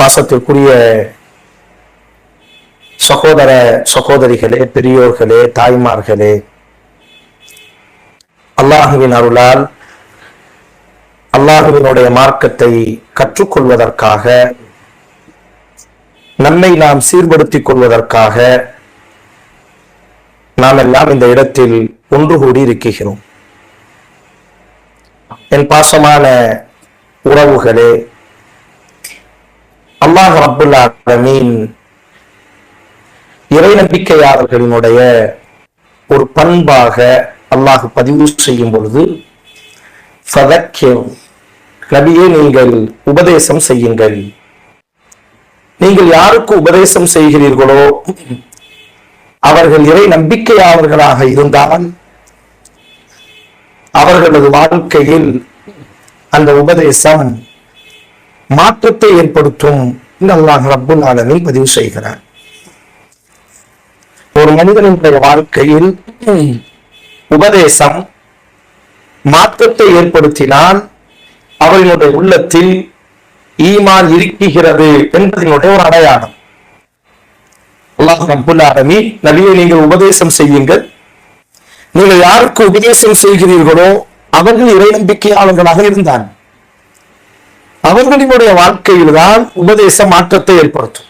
பாசத்திற்குரிய சகோதர சகோதரிகளே, பெரியோர்களே, தாய்மார்களே, அல்லாஹுவின் அருளால் அல்லாஹுவினுடைய மார்க்கத்தை கற்றுக்கொள்வதற்காக, நம்மை நாம் சீர்படுத்திக் கொள்வதற்காக நாம் எல்லாம் இந்த இடத்தில் ஒன்று கூடி இருக்கிறோம். என் பாசமான உறவுகளே, அல்லாஹ் ரப்புல் ஆலமீன் இறை நம்பிக்கையாளர்களினுடைய ஒரு பண்பாக அல்லாஹ் பதிவு செய்யும் பொழுது, நபியே நீங்கள் உபதேசம் செய்யுங்கள். நீங்கள் யாருக்கு உபதேசம் செய்கிறீர்களோ அவர்கள் இறை நம்பிக்கையாளர்களாக இருந்தால் அவர்களது வாழ்க்கையில் அந்த உபதேசம் மாற்றத்தை ஏற்படுத்தும் என்று அல்லாஹ் ரப்புல் ஆலமீன் பதிவு செய்கிறார். ஒரு மனிதனுடைய வாழ்க்கையில் உபதேசம் மாற்றத்தை ஏற்படுத்தினால் அவர்களுடைய உள்ளத்தில் ஈமான் இருக்கிறது என்பதனுடைய ஒரு அடையாளம். அல்லாஹ் ரப்புல் ஆலமீன் நபியே நீங்கள் உபதேசம் செய்யுங்கள். நீங்கள் யாருக்கு உபதேசம் செய்கிறீர்களோ அவர்கள் இறை நம்பிக்கையாளர்களாக இருந்தான். அவர்களினுடைய வாழ்க்கையில் தான் உபதேச மாற்றத்தை ஏற்படுத்தும்.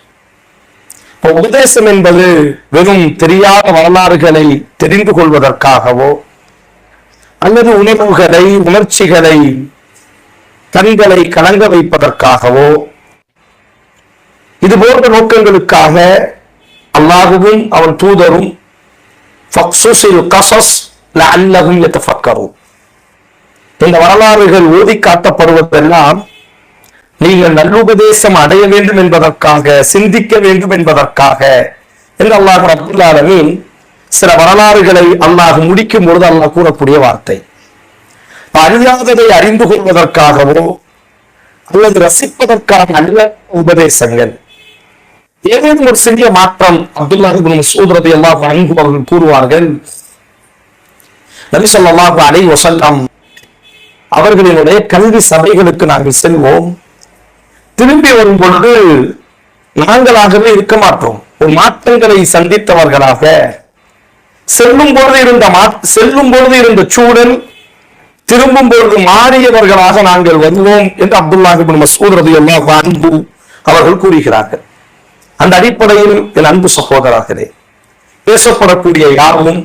உபதேசம் என்பது வெறும் தெரியாத வரலாறுகளை தெரிந்து கொள்வதற்காகவோ அல்லது உணர்வுகளை, உணர்ச்சிகளை, கண்களை கலங்க வைப்பதற்காகவோ, இது போன்ற நோக்கங்களுக்காக அல்லாஹுவும் அவன் தூதரும் இந்த வரலாறுகள் ஓதி காட்டப்படுவதெல்லாம் நீங்கள் நல்லுபதேசம் அடைய வேண்டும் என்பதற்காக, சிந்திக்க வேண்டும் என்பதற்காக என்று அல்லாஹ் ரப்புல் ஆலமீன் சில வரலாறுகளை அல்லாஹ் முடிக்கும் பொழுது அல்லாஹ் கூறக்கூடிய வார்த்தை. அறியாததை அறிந்து கொள்வதற்காகவோ அல்லது ரசிப்பதற்காக அல்ல உபதேசங்கள். ஏதேனும் ஒரு சிறிய மாற்றம், அப்துல்லாஹ் இப்னு மஸ்ஊத் ரலியல்லாஹு அன்ஹு அவர்கள் கூறுவார்கள், நபி ஸல்லல்லாஹு அலைஹி வஸல்லம் அவர்களினுடைய கல்வி சபைகளுக்கு நாங்கள் செல்வோம். திரும்பி வரும் பொழுது நாங்களாகவே இருக்க மாட்டோம். ஒரு மாற்றங்களை சந்தித்தவர்களாக செல்லும் பொழுது இருந்த சூழல் திரும்பும் பொழுது மாறியவர்களாக நாங்கள் வருவோம் என்று அப்துல்லாஹ் இப்னு மஸ்ஊத் ரலியல்லாஹு அன்ஹு அவர்கள் கூறுகிறார்கள். அந்த அடிப்படையில் என் அன்பு சகோதரர்களே, பேசப்படக்கூடிய யாரும்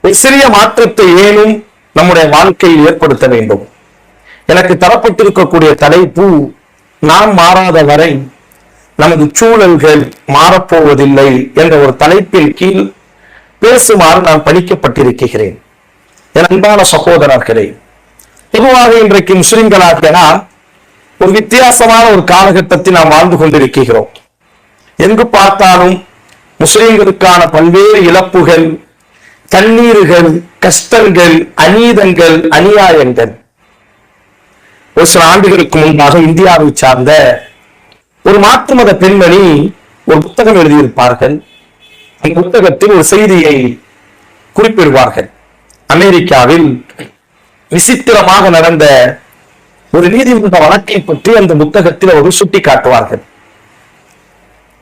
ஒரு சிறிய மாற்றத்தை ஏனும் நம்முடைய வாழ்க்கையில் ஏற்படுத்த வேண்டும். எனக்கு தரப்பட்டிருக்கக்கூடிய தலைப்பு, நாம் மாறாத வரை நமது சூழல்கள் மாறப்போவதில்லை என்ற ஒரு தலைப்பின் கீழ் பேசுமாறு நான் பணிக்கப்பட்டிருக்கிறேன். என் அன்பான சகோதரர்களே, பொதுவாக இன்றைக்கு முஸ்லிம்களாக நாம் ஒரு வித்தியாசமான ஒரு காலகட்டத்தில் நாம் வாழ்ந்து கொண்டிருக்கிறோம். எங்கு பார்த்தாலும் முஸ்லிம்களுக்கான பல்வேறு இழப்புகள், கண்ணீர்கள், கஷ்டங்கள், அநீதங்கள், அநியாயங்கள். ஒரு சில ஆண்டுகளுக்கு முன்பாக இந்தியாவை சார்ந்த ஒரு மாற்று மத பெண்மணி ஒரு புத்தகம் எழுதியிருப்பார்கள். அந்த புத்தகத்தில் ஒரு செய்தியை குறிப்பிடுவார்கள். அமெரிக்காவில் விசித்திரமாக நடந்த ஒரு நீதிமன்ற வழக்கை பற்றி அந்த புத்தகத்தில் அவர்கள் சுட்டி காட்டுவார்கள்.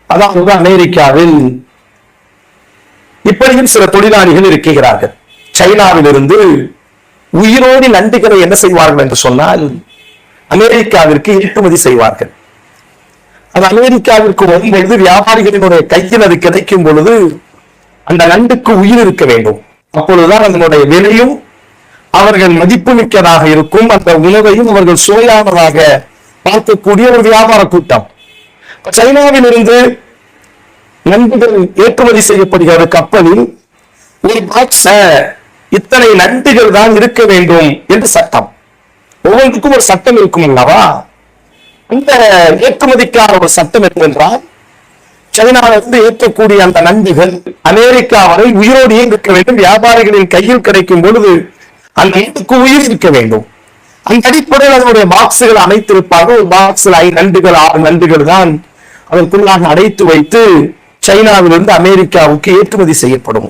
அதாவது அமெரிக்காவில் இப்படியும் சில தொழிலாளிகள் இருக்கிறார்கள். சைனாவில் இருந்து உயிரோடி நண்டுகளை என்ன செய்வார்கள் என்று சொன்னால் அமெரிக்காவிற்கு ஏற்றுமதி செய்வார்கள். அது அமெரிக்காவிற்கு வரும்பொழுது வியாபாரிகளினுடைய கையில் அது கிடைக்கும் பொழுது அந்த நண்டுக்கு உயிர் இருக்க வேண்டும். அப்பொழுதுதான் அதனுடைய விலையும் அவர்கள் மதிப்பு மிக்கதாக இருக்கும். அந்த உணவையும் அவர்கள் சுவையானதாக பார்க்கக்கூடிய ஒரு வியாபார கூட்டம். சைனாவில் இருந்து நண்டுகள் ஏற்றுமதி செய்யப்படுகிற கப்பலில் ஒரு பாக்ஸ் இத்தனை நண்டுகள் தான் இருக்க வேண்டும் என்று சட்டம். ஒவ்வொன்றுக்கும் ஒரு சட்டம் இருக்கும் அல்லவா? அந்த ஏற்றுமதிக்கான ஒரு சட்டம் என்னவென்றால், சைனாவிலிருந்து ஏற்றக்கூடிய அந்த நண்டுகள் அமெரிக்கா வரை உயிரோடு இருக்க வேண்டும். வியாபாரிகளின் கையில் கிடைக்கும் பொழுது அந்த நண்டுக்கு உயிர் இருக்க வேண்டும். அந்த அடிப்படையில் அதனுடைய பாக்ஸுகள் அமைத்திருப்பாங்க. ஒரு பாக்ஸில் 5 நண்டுகள் 6 நண்டுகள் தான் அதற்குள்ளாக அடைத்து வைத்து சைனாவிலிருந்து அமெரிக்காவுக்கு ஏற்றுமதி செய்யப்படும்.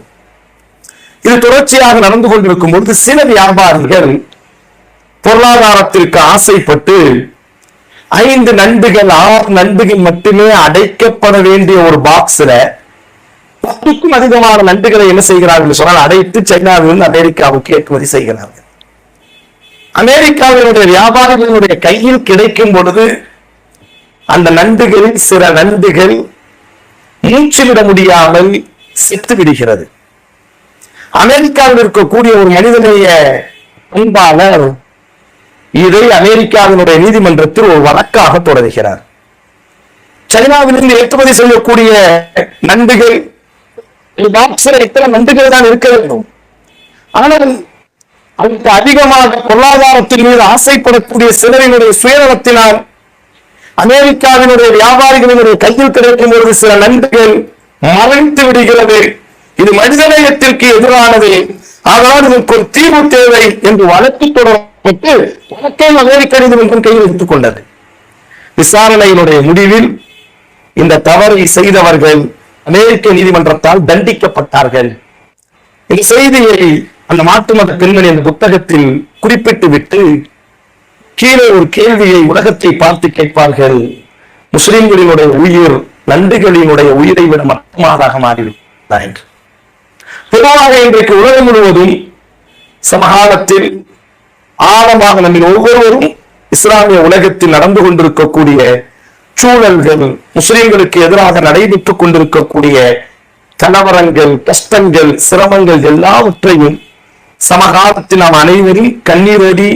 இது தொடர்ச்சியாக நடந்து கொண்டிருக்கும் பொழுது சில வியாபாரிகள் பொருளாதாரத்திற்கு ஆசைப்பட்டு 5 நண்டுகள் 6 நண்டுகள் மட்டுமே அடைக்கப்பட வேண்டிய ஒரு பாக்ஸ்ல 10க்கும் அதிகமான நண்டுகளை என்ன செய்கிறார்கள் சொன்னால் அடைத்து சைனாவிலிருந்து அமெரிக்காவுக்கு ஏற்றுமதி செய்கிறார்கள். அமெரிக்காவினுடைய வியாபாரிகளுடைய கையில் கிடைக்கும் பொழுது அந்த நண்டுகளில் சில நண்டுகள் மூச்சுவிட முடியாமல் செத்து விடுகிறது. அமெரிக்காவில் இருக்கக்கூடிய ஒரு மனிதனுடைய பண்பாளர் இதை அமெரிக்காவினுடைய நீதிமன்றத்தில் ஒரு வழக்காக தொடர்கிறார். சைனாவிலிருந்து ஏற்றுமதி செய்யக்கூடிய நண்டுகள் எத்தனை நண்டுகள் தான் இருக்க வேண்டும். ஆனால் அதற்கு அதிகமாக பொருளாதாரத்தின் மீது ஆசைப்படக்கூடிய சிலரினுடைய சுயநலத்தினால் அமெரிக்காவினுடைய வியாபாரிகளினுடைய கையில் கிடைக்கும் பொழுது சில நண்டுகள் மறைத்து விடுகிறது. இது மனிதநேயத்திற்கு எதிரானது, ஆனால் இதற்கு ஒரு தீர்வு தேவை என்று வழக்கு தொடரப்பட்டு வழக்கை அமெரிக்க நீதிமன்றம் கையில் எடுத்துக் கொண்டது. விசாரணையினுடைய முடிவில் இந்த தவறை செய்தவர்கள் அமெரிக்க நீதிமன்றத்தால் தண்டிக்கப்பட்டார்கள். இந்த செய்தியை அந்த மாட்டு மத பெண்மணி அந்த புத்தகத்தில் குறிப்பிட்டு விட்டு கீழே ஒரு கேள்வியை உலகத்தை பார்த்து கேட்பார்கள். முஸ்லிம்களினுடைய உயிர் நண்டுகளினுடைய உயிரை விட மட்டமானதாக மாறிவிட்டதா என்று. பொதுவாக இன்றைக்கு உலகம் முழுவதும் சமகாலத்தில் ஆழமாக நம்மில் ஒவ்வொருவரும் இஸ்லாமிய உலகத்தில் நடந்து கொண்டிருக்கக்கூடிய சூழல்கள், முஸ்லிம்களுக்கு எதிராக நடைபெற்றுக் கொண்டிருக்கக்கூடிய கலவரங்கள், கஷ்டங்கள், சிரமங்கள் எல்லாவற்றையும் சமகாலத்தில் நாம் அனைவரும் கண்ணீரோடி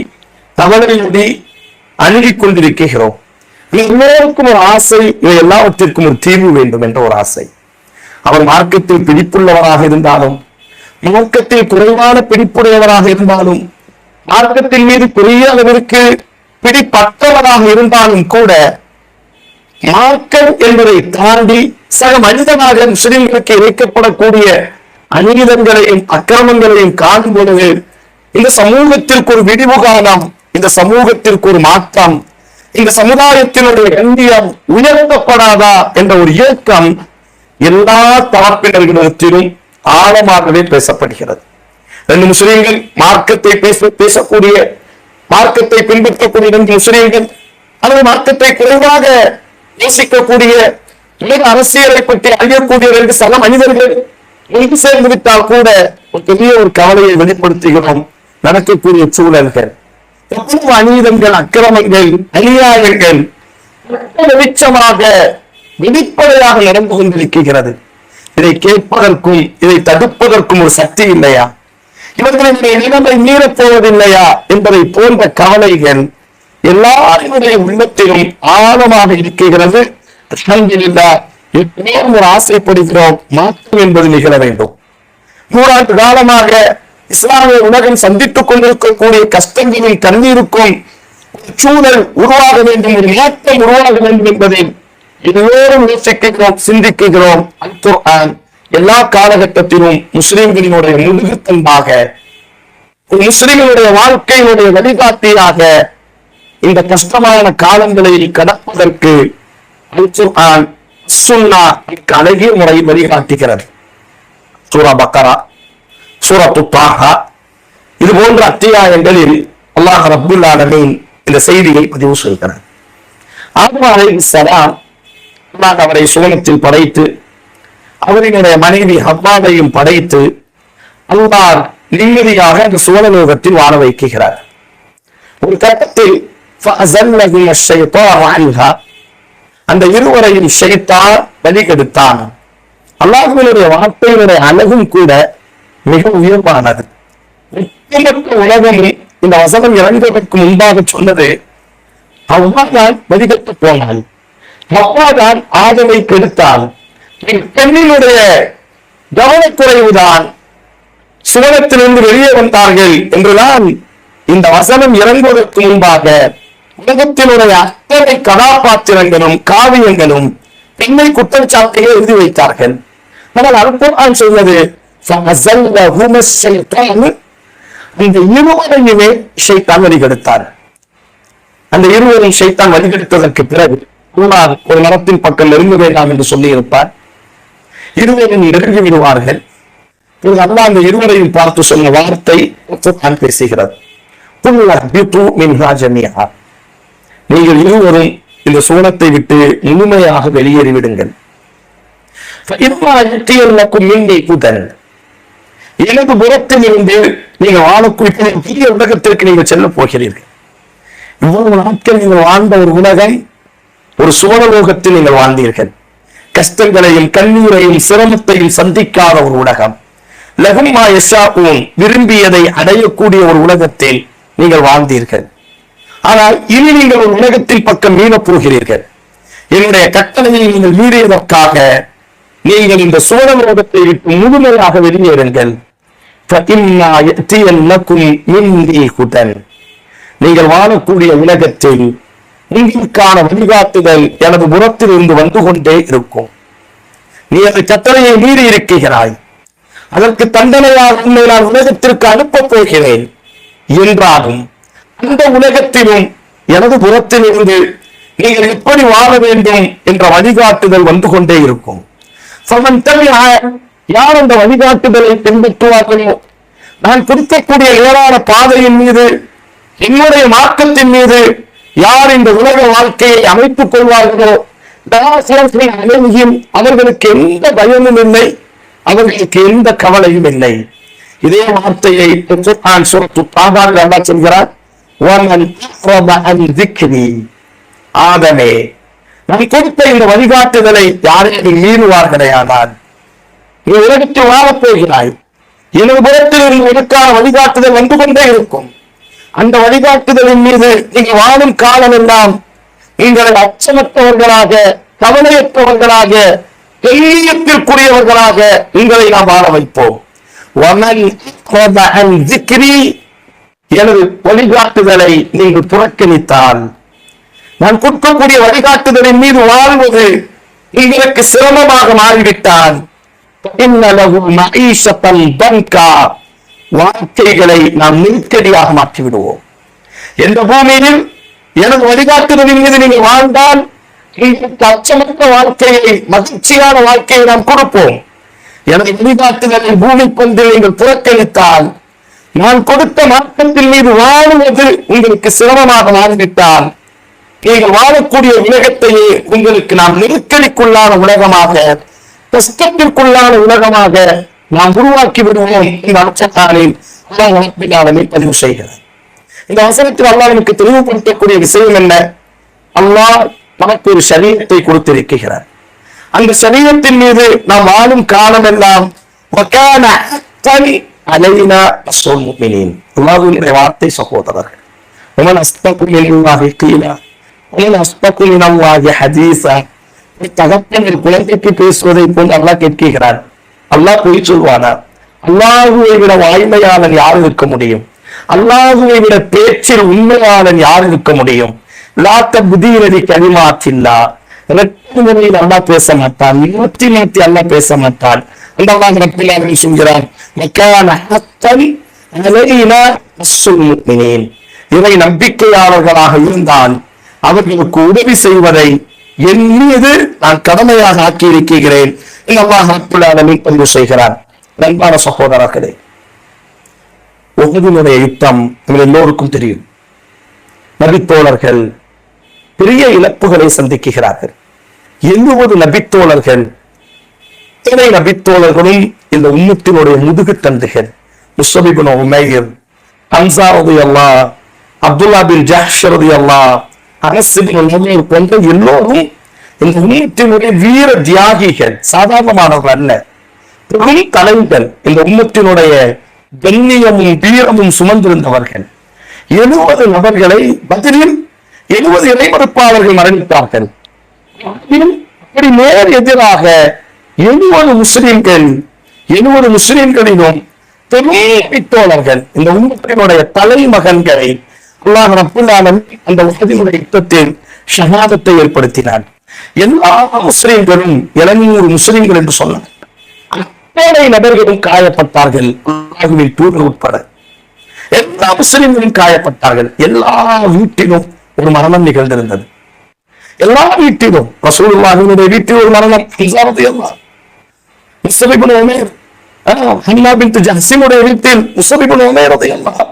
தவறையோடி அணுகிக் கொண்டிருக்கிறோம். எல்லோருக்கும் ஒரு ஆசை, இவை எல்லாவற்றிற்கும் ஒரு தீர்வு வேண்டும் என்ற ஒரு ஆசை. அவர் மார்க்கத்தில் பிடிப்புள்ளவராக இருந்தாலும், மார்க்கத்தில் குறைவான பிடிப்புடையவராக இருந்தாலும், மார்க்கத்தின் மீது பெரிய அளவிற்கு பிடிப்பற்றவராக இருந்தாலும் கூட மார்க்கம் என்பதை தாண்டி சக மனிதனாக முஸ்லிம்களுக்கு இணைக்கப்படக்கூடிய அநீதங்களையும் அக்கிரமங்களையும் காணும் பொழுது இந்த சமூகத்திற்கு ஒரு விடிவு காலம், இந்த சமூகத்திற்கு ஒரு மாற்றம், இந்த சமுதாயத்தினுடைய கண்ணியம் உயர்த்தப்படாதா என்ற ஒரு இயக்கம் எல்லா தரப்பினர்களிடத்திலும் ஆழமாகவே பேசப்படுகிறது. 2 முஸ்லிம்கள் மார்க்கத்தை பேசக்கூடிய, மார்க்கத்தை பின்பற்றக்கூடிய 2 முஸ்லிம்கள் அல்லது மார்க்கத்தை குறைவாக யோசிக்கக்கூடிய, உலக அரசியலை பற்றி அறியக்கூடிய 2 சக மனிதர்கள் ஒன்று சேர்ந்து விட்டால் கூட ஒரு பெரிய ஒரு கவலையை வெளிப்படுத்துகிறோம். நடக்கக்கூடிய சூழல்கள், எவ்வளவு அநீதங்கள், அக்கிரமங்கள், அநியாயங்கள் வெளிச்சமாக வெளிப்படையாக நடந்து கொண்டிருக்கிறது. இதை கேட்பதற்கும் இதை தடுப்பதற்கும் ஒரு சக்தி இல்லையா? இவர்களுடைய நிலைமை மீறப் போவதில்லையா என்பதை போன்ற கவலைகள் எல்லாருடைய உள்ளத்திலும் ஆழமாக இருக்கிறது. எப்போதும் ஒரு ஆசைப்படுகிறோம், மாற்றம் என்பது நிகழ வேண்டும். 100 ஆண்டு காலமாக இஸ்லாமிய உலகம் சந்தித்துக் கொண்டிருக்கக்கூடிய கஷ்டங்களின் கண்ணீருக்கும் சூழல் உருவாக வேண்டும், ஒரு மாற்றம் உருவாக வேண்டும் என்பதை எல்லோரும் யோசிக்கிறோம், சிந்திக்கிறோம். எல்லா காலகட்டத்திலும் முஸ்லிம்களினுடைய முழுத்தன்பாக, முஸ்லிம்களுடைய வாழ்க்கையினுடைய வழிகாட்டியாக இந்த கஷ்டமான காலங்களை கடப்பதற்கு அழகிய முறையில் வழிகாட்டுகிறது. சூரா பக்கரா, சூரத்து தாஹா, இது போன்ற அத்தியாயங்களில் அல்லாஹ் ரப்புல் ஆலமீன் இந்த செய்தியை பதிவு செய்கிறார். ஆதம் அலைஹிஸ்ஸலாம் அல்லாஹ் அவரை சுவனத்தில் படைத்து அவரினுடைய மனைவி ஹவ்வாவையும் படைத்து அல்லாஹ் நிம்மதியாக அந்த சுவனலோகத்தில் வாழ வைக்கிறார். ஒரு கட்டத்தில் அந்த இருவரையும் ஷைத்தான் வழிகெடுத்தான். அல்லாஹ்வினுடைய வார்த்தையினுடைய அழகும் கூட மிக உயர்வானது. ஒட்டுமொத்த உலகமும் இந்த வசனம் இறங்குவதற்கு முன்பாக சொன்னது ஹவ்வாதான் வழிகெட்டு போனாள், ஹவ்வாதான் ஆதமை கெடுத்தாள். பெண்ணினுடைய கவனக்குறைவுதான் சுவனத்திலிருந்து வெளியே வந்தார்கள் என்றுதான் இந்த வசனம் இறங்குவதற்கு முன்பாக உலகத்தினுடைய அத்தனை கதாபாத்திரங்களும் காவியங்களும் பெண்ணை குற்றச்சாட்டையே எழுதி வைத்தார்கள். ஆனால் அல்குர்ஆன் சொன்னது இந்த இருவரையுமே ஷைத்தான் வழிகெடுத்தார். அந்த இருவரும் ஷைத்தான் வழிகெடுத்ததற்கு பிறகு ஒரு மரத்தின் பக்கம் நெருங்க வேண்டாம் என்று சொல்லி இருப்பார். இருவரும் நெருங்கி விடுவார்கள். அல்லாஹ் அந்த இருவரையும் பார்த்து சொன்ன வார்த்தை பேசுகிறது, நீங்கள் இருவரும் இந்த சோனத்தை விட்டு முழுமையாக வெளியேறிவிடுங்கள். எனது புறத்தில் இருந்து நீங்கள் வாழக்கூடிய புதிய உலகத்திற்கு நீங்கள் செல்ல போகிறீர்கள். இவ்வளவு நாட்கள் நீங்கள் வாழ்ந்த ஒரு உலகம், ஒரு சுவனலோகத்தில் நீங்கள் வாழ்ந்தீர்கள். கஷ்டங்களையும் கண்ணீரையும் சிரமத்தையும் சந்திக்காத ஒரு உலகம். லஹும்மா யஷாஊன், விரும்பியதை அடையக்கூடிய ஒரு உலகத்தில் நீங்கள் வாழ்ந்தீர்கள். ஆனால் இனி நீங்கள் ஒரு உலகத்தில் பக்கம் மீளப் போகிறீர்கள். என்னுடைய கட்டளையை நீங்கள் மீறியதற்காக நீங்கள் இந்த சுவனலோகத்தை விட்டு முழுமையாக வெளியேறுங்கள். நீங்கள் வாழக்கூடிய உலகத்தில் உங்களுக்கான வழிகாட்டுதல் எனது புறத்தில் இருந்து வந்து கொண்டே இருக்கும். நீ அந்த கட்டளையை மீறி இருக்கிறாய், அதற்கு தண்டனையாக உன்னை நான் உலகத்திற்கு அனுப்பப் போகிறேன் என்றாலும் அந்த உலகத்திலும் எனது புறத்தில் இருந்து நீங்கள் எப்படி வாழ வேண்டும் என்ற வழிகாட்டுதல் வந்து கொண்டே இருக்கும். யார் அந்த வழிகாட்டுதலை பின்பற்றுவார்களோ, நான் கொடுக்கக்கூடிய நேரான பாதையின் மீது, என்னுடைய மார்க்கத்தின் மீது யார் இந்த உலக வாழ்க்கையை அமைத்துக் கொள்வார்களோ, அவர்களுக்கு எந்த பயமும் இல்லை, அவர்களுக்கு எந்த கவலையும் இல்லை. இதே வார்த்தையை சொல்கிறார், ஆதமே நான் கொடுத்த இந்த வழிகாட்டுதலை யாரையும் மீறுவார்களே ஆனால் நீ உலகத்தில் வாழப் போகிறாய். எனது புறத்தில் இருந்து எனக்கான வழிகாட்டுதல் வந்து கொண்டே இருக்கும். அந்த வழிகாட்டுதலின் மீது நீங்கள் வாழும் காலம் எல்லாம் நீங்களை அச்சமற்றவர்களாக, கவலையற்றவர்களாக, கண்ணியத்திற்குரியவர்களாக உங்களை நாம் வாழ வைப்போம். எனது வழிகாட்டுதலை நீங்கள் புறக்கணித்தால், நான் கொடுக்கக்கூடிய வழிகாட்டுதலின் மீது வாழ்வது உங்களுக்கு சிரமமாக மாறிவிட்டால், வாழ்க்கைகளை நாம் நெருக்கடியாக மாற்றிவிடுவோம். எந்த பூமியில் எனது வழிகாட்டுதலின் மீது நீங்கள் வாழ்ந்தால் உங்களுக்கு அச்சமற்ற வாழ்க்கையை, மகிழ்ச்சியான வாழ்க்கையை நாம் கொடுப்போம். எனது வழிகாட்டுதலை பூமி கொண்டு நீங்கள் புறக்கணித்தால், நான் கொடுத்த மார்க்கத்தின் மீது வாழுவது உங்களுக்கு சிரமமாக மாறிவிட்டால், நீங்கள் வாழக்கூடிய உலகத்தையே உங்களுக்கு நாம் நெருக்கடிக்குள்ளான உலகமாக, கஷ்டத்திற்குள்ளான உலகமாக நாம் உருவாக்கி விடுவோம். இந்த அம்சத்தாலில் பதிவு செய்கிறார். இந்த வசனத்தில் அல்லாஹ் எனக்கு தெளிவுபடுத்தக்கூடிய விஷயம் என்ன? அல்லாஹ் நமக்கு ஒரு சரீரத்தை கொடுத்திருக்கிறார். அந்த சரீரத்தின் மீது நாம் வாழும் காலம் எல்லாம் அல்லாஹ்வுடைய வார்த்தை சகோதரர்கள், தகப்பனின் குழந்தைக்கு பேசுவதை போன்று அல்லாஹ் கேட்கிறார். அல்லாஹ் போய் சொல்வானா? அல்லாஹுவை விட வாய்மையாளன் யார் இருக்க முடியும்? அல்லாஹுவை விட பேச்சில் உண்மையாளன் யார் இருக்க முடியும்? லாத்த புதியதி கனிமாற்றில்லா, முறையில் அல்லாஹ் பேச மாட்டான், மாற்றி மாற்றி அல்லாஹ் பேச மாட்டான். அந்த அல்லாஹ் ரப்பில் சொல்கிறான், இவை நம்பிக்கையாளர்களாக இருந்தால் அவர்களுக்கு உதவி செய்வதை என் மீது நான் கடமையாக ஆக்கி இருக்கிறேன். பதிவு செய்கிறார். அன்பான சகோதரர்களே, உஹதினுடைய யுத்தம் நம்ம எல்லோருக்கும் தெரியும். நபித்தோழர்கள் பெரிய இழப்புகளை சந்திக்கிறார்கள். 70 நபித்தோழர்கள், இத்தனை நபித்தோழர்களும் இந்த உம்மத்தினுடைய முதுகு தண்டுகள். முஸ்அப் இப்னு உமைர், ஹம்ஸா ரலியல்லாஹு, அப்துல்லா பின் ஜஹ்ஷ் ரலியல்லாஹு, அனஸ் இப்னு நதீர் போன்ற எல்லோரும் இந்த உம்மத்தினுடைய வீர தியாகிகள், சாதாரணமானவர்கள் அல்ல, பெரும் தலைவர்கள். இந்த உம்மத்தினுடைய கண்ணியமும் வீரமும் சுமந்திருந்தவர்கள். 70 நபர்களை பதிலில் 70 இறைமறுப்பாளர்கள் மரணித்தார்கள். அப்படி நேர் எதிராக 70 முஸ்லிம்கள், 70 முஸ்லிம்களிலும் தோழர்கள், இந்த உம்மத்தினுடைய தலைமகன்களை அல்லாஹ் ரப்புல் ஆலமீன் அந்த உஹதினுடைய யுத்தத்தில் ஷஹாதத்தை ஏற்படுத்தினார். எல்லா முஸ்லிம்களும் 700 முஸ்லிம்கள் என்று சொன்னார். அத்தனை நபர்களும் காயப்பட்டார்கள். அல்லாஹ்வின் தூதர் உட்பட எல்லா முஸ்லிம்களும் காயப்பட்டார்கள். எல்லா வீட்டிலும் ஒரு மரணம் நிகழ்ந்திருந்தது. எல்லா வீட்டிலும் ரசூலுல்லாஹினுடைய வீட்டில் ஒரு மரணம். முஸ்அப் இப்னு உமைர், ஹம்னா பின்த் ஜஹ்ஷினுடைய வீட்டில் முஸ்அப் இப்னு உமைர் ரலியல்லாஹு,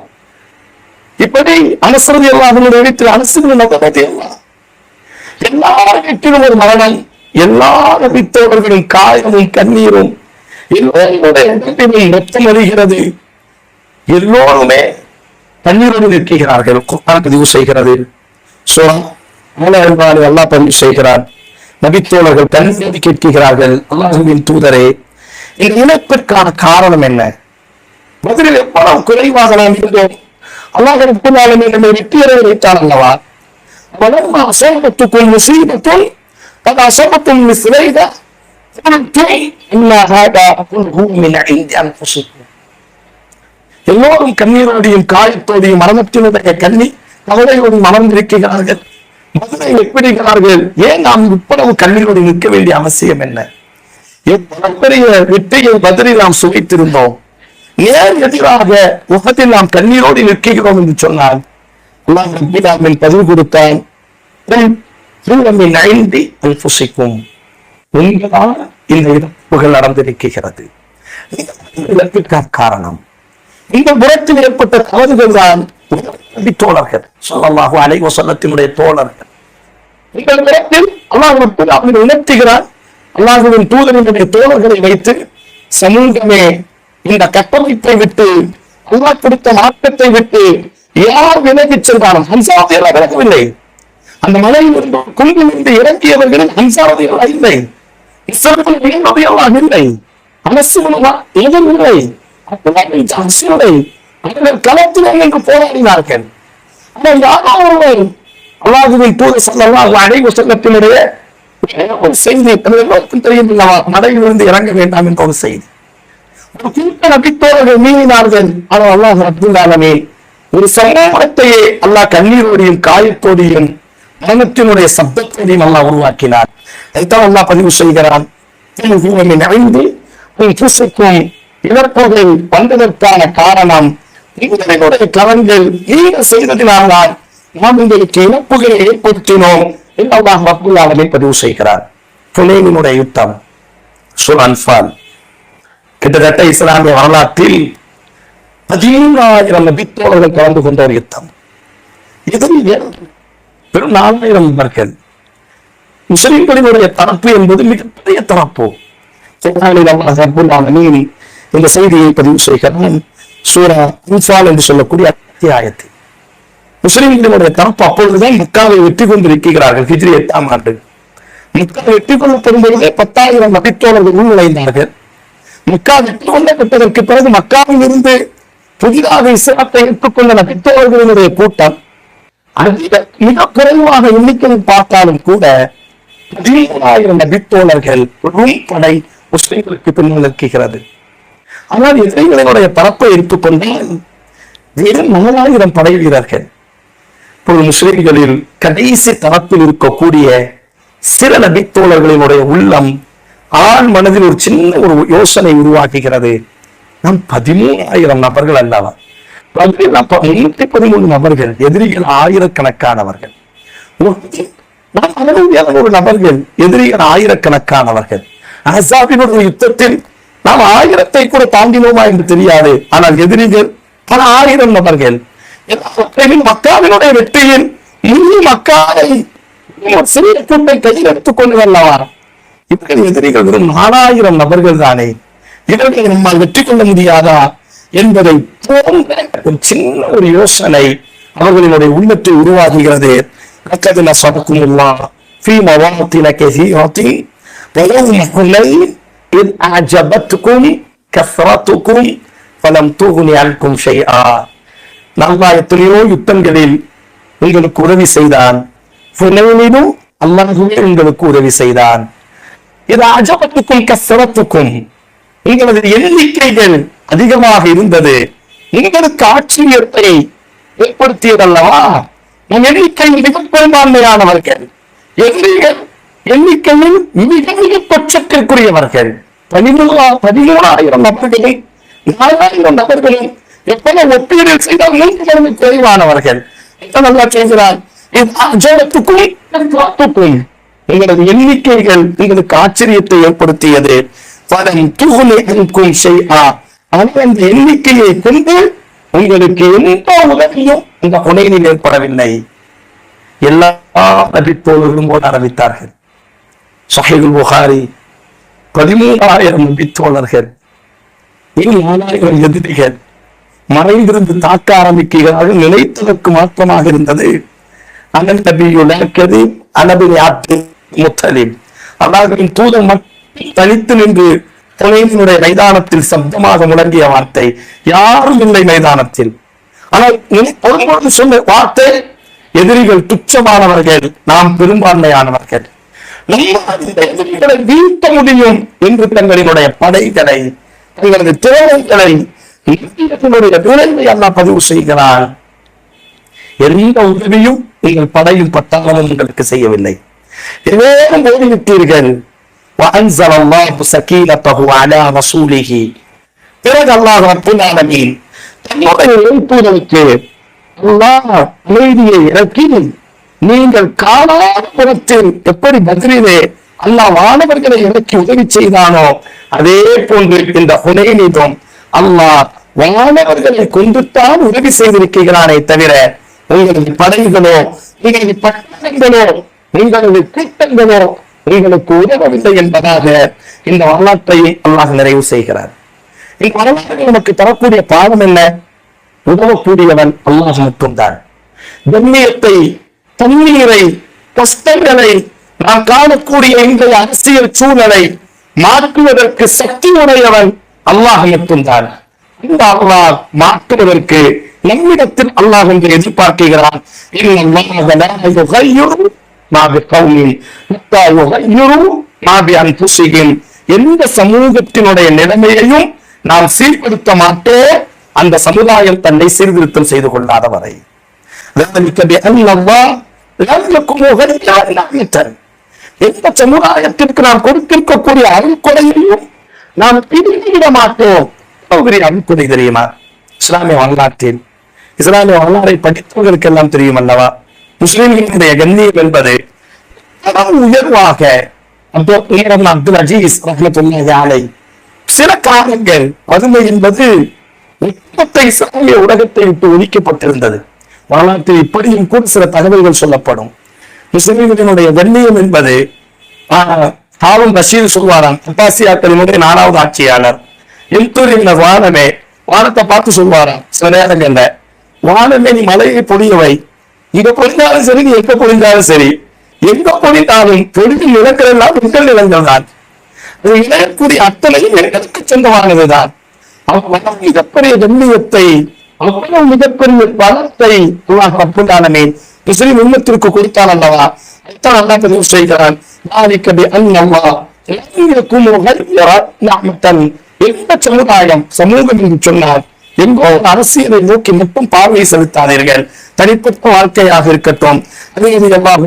இப்படி அனஸ்ரதி அல்லாஹ்வுடைய வீட்டில் அனசுகள் நபரதி அல்லாஹ் எல்லா வீட்டிலும் ஒரு மரணம், எல்லா நபித்தோழர்களும் காயமும் கண்ணீரும், எல்லோருடைய இடத்திலும் ரத்தம் வருகிறது, எல்லோருமே தண்ணீரோடு நிற்கிறார்கள். குர்ஆன் பதிவு செய்கிறது. சூரா அல்லாஹ் பதிவு செய்கிறார். நபித்தோழர்கள் கண்ணீர் கேட்கிறார்கள், அல்லாஹ்வின் தூதரே, இந்த இழப்பிற்கான காரணம் என்ன? பதிலில் எவ்வளவு குறைவாக நாம் இருந்தோம். அல்லாஹ் ரப்பல் ஆலமீன் நம்மை வெற்றியரை வைத்தான் அல்லவா? வலம்மா அஸாபத்துக்கும் முஸீபத்துன் கத் அஸாபத்தும் மிஸ்லைஹா குல்தும் இன்ன ஹாதா குல்ஹு மின் இன்தி அன்ஃபுசிக்கும். எல்லோரும் கண்ணீரோடையும் காயத்தோடையும் மரணத்தினுடைய கண்ணீர் கவலையோடு மறந்திருக்கிறார்கள். பதிலை வெப்பிடுகிறார்கள். ஏன் நாம் இவ்வளவு கண்ணீரோடு நிற்க வேண்டிய அவசியம் என்ன? பெரிய வெற்றியை பதிலில் நாம் சுவைத்திருந்தோம். நேர் எதிராக உஹதில் நாம் கண்ணீரோடு நிற்கிறோம் என்று சொன்னால் அல்லாஹ் ரப்பல் ஆலமீன் பதிவு கொடுத்தான், உங்களால் இந்த இழப்புகள் நடந்திருக்கிறது. இழப்பிற்கான காரணம் இந்த புறத்தில் ஏற்பட்ட தவறுகள் தான். தோழர்கள் ஸல்லல்லாஹு அலைஹி வஸல்லத்தினுடைய தோழர்கள் இந்த நேரத்தில் அல்லாஹ் ரப்பல் ஆலமீன் உணர்த்துகிறார். அல்லாஹ்வின் தூதரினுடைய தோழர்களை வைத்து, சமூகமே இந்த கட்டமைப்பை விட்டு, அல்லாஹ் கொடுத்த மாற்றத்தை விட்டு யார் விலகிச் சென்றாலும் ஹம்சாவதியெல்லாம் விலகவில்லை. அந்த மலையில் குன்றிலிருந்து இறங்கியவர்களில் ஹம்சாவதியெல்லாம் இல்லை, இஸ்ரவேல் இல்லை, அனசுவா எதிரில்லை, இல்லை. அவர்கள் களத்திலே என்று போராடினார்கள். ஆனால் யாரோ ஒருவர் அல்லாஹ்வின் தூதர் ஸல்லல்லாஹு அலைஹி வஸல்லத்தினுடைய ஒரு செய்தி தெரியும், மலையிலிருந்து இறங்க வேண்டாம் என்ற ஒரு செய்தி. ஒரு கூட்ட நபித்தோழர்கள் மீறினார்கள். ஆனால் அல்லாஹ் ரப்பல் ஆலமீன் ஒரு சமூகத்தையே அல்லாஹ் கண்ணீரோடையும் காயத்தோடையும் மரணத்தினுடைய சப்தத்தோடையும் அல்லாஹ் உருவாக்கினார். அதைத்தான் அல்லாஹ் பதிவு செய்கிறான். இவர்கள் வந்ததற்கான காரணம் உங்களுடைய கரங்கள் நீங்கள் செய்ததினால்தான் நாம் உங்களுக்கு இழப்புகளை ஏற்படுத்தினோம் என்று அல்லாஹ் ரப்பல் ஆலமீன் பதிவு செய்கிறார். ஹுனைனுடைய யுத்தம், சூரா அன்ஃபால், கிட்டத்தட்ட இஸ்லாமிய வரலாற்றில் 13,000 நபித்தோழர்கள் கலந்து கொண்ட ஒரு யுத்தம். இதில் பெரும் 4,000 நபர்கள். முஸ்லிம்களினுடைய தரப்பு என்பது மிகப்பெரிய தரப்பு. அல்லாஹ் ரப்பல் ஆலமீன் இந்த செய்தியை பதிவு செய்கிறான். சூரா அன்ஃபால் என்று சொல்லக்கூடிய அத்தியாயத்தில் முஸ்லிம்களுடைய தரப்பு அப்பொழுதுதான் மக்காவை வெற்றி கொண்டிருக்கிறார்கள். ஹிஜ்ரி 8ஆம் ஆண்டு மக்காவை வெற்றி கொள்ளப்படும் பொழுதே 10,000 நபித்தோழர்கள் உள்நுழைந்தார்கள். மக்கா வெற்றி கொள்ளப்பட்டதற்கு பிறகு மக்காவில் இருந்து புதிதாக இஸ்லாத்தை ஏற்றுக்கொண்ட நபித்தோழர்களினுடைய கூட்டம் மிக குறைவாக எண்ணிக்கையில் பார்த்தாலும் கூட 13,000 நபித்தோழர்கள் படை முஸ்லிம்களுக்கு பின்னால் நிற்கிறது. ஆனால் எதிரிகளினுடைய பரப்பை எடுத்துக்கொண்டால் வெறும் 4,000 படை வீரர்கள். இப்பொழுது முஸ்லிம்களில் கடைசி தரப்பில் இருக்கக்கூடிய சில நபித்தோழர்களினுடைய உள்ளம் ஆண் மனதில் ஒரு சின்ன ஒரு யோசனை உருவாக்குகிறது. நாம் 13,000 நபர்கள் அல்லவா, 113 நபர்கள், எதிரிகள் ஆயிரக்கணக்கானவர்கள். நாம் 600 நபர்கள், எதிரிகள் ஆயிரக்கணக்கானவர்கள். அஹ்ஸாபினுடைய யுத்தத்தில் நாம் 1000 கூட தாண்டினோமா என்று தெரியாது. ஆனால் எதிரிகள் பல 1000 நபர்கள். மக்காவினுடைய வெற்றியில் முழு மக்காவை ஒரு சிறிய கூட்டை கையில் எடுத்துக் கொண்டு வரலவா? இவர்கள் எதிரிகள் வெறும் 4,000 நபர்கள் தானே, இவர்களை நம்மால் வெற்றி கொள்ள முடியாதா என்பதை போன்ற ஒரு சின்ன ஒரு யோசனை அவர்களினுடைய உள்ளத்தை உருவாக்குகிறது. எத்தனையோ யுத்தங்களில் உங்களுக்கு உதவி செய்தான், அல்லாஹ்வே உங்களுக்கு உதவி செய்தான். இது அஜபத்துக்கும் கஸ்ரத்துக்கும், உங்களது எண்ணிக்கைகள் அதிகமாக இருந்தது, உங்களுக்கு ஆச்சரியத்தை ஏற்படுத்தியதல்லவா? நம் எண்ணிக்கையில் மிக பெரும்பான்மையானவர்கள், எதிரிகள் எண்ணிக்கையில் மிக மிக பட்சத்திற்குரியவர்கள். 13,000 நபர்களும் 4,000 நபர்களும் எப்போதும் ஒப்பீடு செய்தால் 3 மடங்கு குறைவானவர்கள். நல்லா செய்கிறார். உங்களது எண்ணிக்கைகள் உங்களுக்கு ஆச்சரியத்தை ஏற்படுத்தியது. அந்த எண்ணிக்கையை கொண்டு உங்களுக்கு எந்த உதவியும் இந்த ஹுனைனில் ஏற்படவில்லை. எல்லா நபித்தோழர்களும் போட ஆரம்பித்தார்கள். ஸஹீஹுல் புகாரி 13,000 நபித்தோழர்கள், 4,000 எதிரிகள் மறைந்திருந்து தாக்க ஆரம்பிக்கிறார்கள். நினைத்ததற்கு மாற்றமாக இருந்தது. அனல் நபியுல் கதீம் அனபின் அப்துல் முத்தலிப், அல்லாஹ்வின் தூதர் மட்டும் தனித்து நின்று ஹுனைனுடைய மைதானத்தில் சப்தமாக முழங்கிய வார்த்தை, யாரும் இல்லை மைதானத்தில். ஆனால் பொருள்பொருள் சொன்ன வார்த்தை, எதிரிகள் துச்சமானவர்கள், நாம் பெரும்பான்மையானவர்கள், எதிரிகளை வீழ்த்த முடியும் என்று தங்களினுடைய படைகளை, தங்களது திறமைகளை விளைவை அல்லாஹ் பதிவு செய்கிறான். எந்த உதவியும் நீங்கள் படையும் பட்டாளமும் உங்களுக்கு செய்யவில்லை. ஏதேனும் ஓடிவிட்டீர்கள். وأنزل الله سكينته على رسوله. பிறகு அல்லாஹ் ரப்பல் ஆலமீன் தன்னுடைய எழுத்துதலுக்கு அல்லாஹ் அமைதியை இறக்கி, நீங்கள் காணாத புறத்தில் எப்படி பத்ரிலே அல்லாஹ் வானவர்களை இறக்கி உதவி செய்தானோ அதே போன்று இந்த ஹுனைனிலும் அல்லாஹ் வானவர்களை கொண்டுத்தான் உதவி செய்திருக்கிறானே தவிர உங்களது படைகளோ உங்களது பட்டங்களோ உங்களது கூட்டங்களோ உங்களுக்கு உதவவில்லை என்பதாக இந்த வரலாற்றை அல்லாஹ் நிறைவு செய்கிறார். இந்த வரலாற்றை நமக்கு தரக்கூடிய பாடம் என்ன? உதவக்கூடியவன் அல்லாஹ் மட்டும்தான். கண்ணியத்தை, தண்ணீரை, கஷ்டங்களை, நாம் காணக்கூடிய இன்றைய அரசியல் சூழலை மாற்றுவதற்கு சக்தி உடையவன் அல்லாஹ் மட்டும்தான். இந்த அல்லாஹ் மாற்றுவதற்கு நம்மிடத்தில் அல்லாஹ் என்று எதிர்பார்க்கிறான். எந்த சமூகத்தினுடைய நிலைமையையும் நாம் சீர்திருத்த மாட்டோம், அந்த சமுதாயம் தன்னை சீர்திருத்தம் செய்து கொள்ளாத வரை. எந்த சமுதாயத்திற்கு நாம் கொடுத்திருக்கக்கூடிய அருள்கொடையையும் நாம் பிரிந்துவிட மாட்டோம். அருள்கொடை தெரியுமா? இஸ்லாமிய வரலாற்றில், இஸ்லாமிய வரலாறை படித்தவர்களுக்கு எல்லாம் தெரியும் அல்லவா, முஸ்லிம்களுடைய கண்ணியம் என்பது உயர்வாக அப்துல் அஜீஸ் ரஹ்மத்துல்லாஹி அலைஹி சில காலங்கள் வறுமை என்பது மொத்த இஸ்லாமிய உலகத்தை விட்டு ஒதுக்கப்பட்டிருந்தது. வரலாற்றில் இப்படியும் கூட சில தகவல்கள் சொல்லப்படும். முஸ்லிம்களினுடைய கண்ணியம் என்பது ஹாரூன் ரஷீத் சொல்வாராம், அப்பாசியாக்களினுடைய 4வது ஆட்சியாளர், வானமே, வானத்தை பார்த்து சொல்வாராம் சில நேரங்கள்ல, வானமே நீ மலையை பொழியவை, இங்க பொழிந்தாலும் சரி, நீ எங்க பொழிந்தாலும் சரி, எங்க பொழிந்தாலும் பொழிவில் நிலங்கள் எல்லாம் உங்கள் நிலங்கள் தான், அது இழக்கூடிய அத்தனையும் எங்களுக்கு சொந்தமானதுதான். மிகப்பெரிய கண்ணியத்தை, அவ்வளவு மிகப்பெரிய பலத்தை ரப்புல் முஸ்லிம் உம்மத்திற்கு கொடுத்தான் அல்லவா, அதான் அல்லாஹ் பதிவு செய்கிறான். எந்த சமுதாயம், சமூகம் என்று சொன்னால் எங்கோ அரசியலை நோக்கி மட்டும் பார்வை செலுத்தாதீர்கள். தனிப்பட்ட வாழ்க்கையாக இருக்கட்டும்,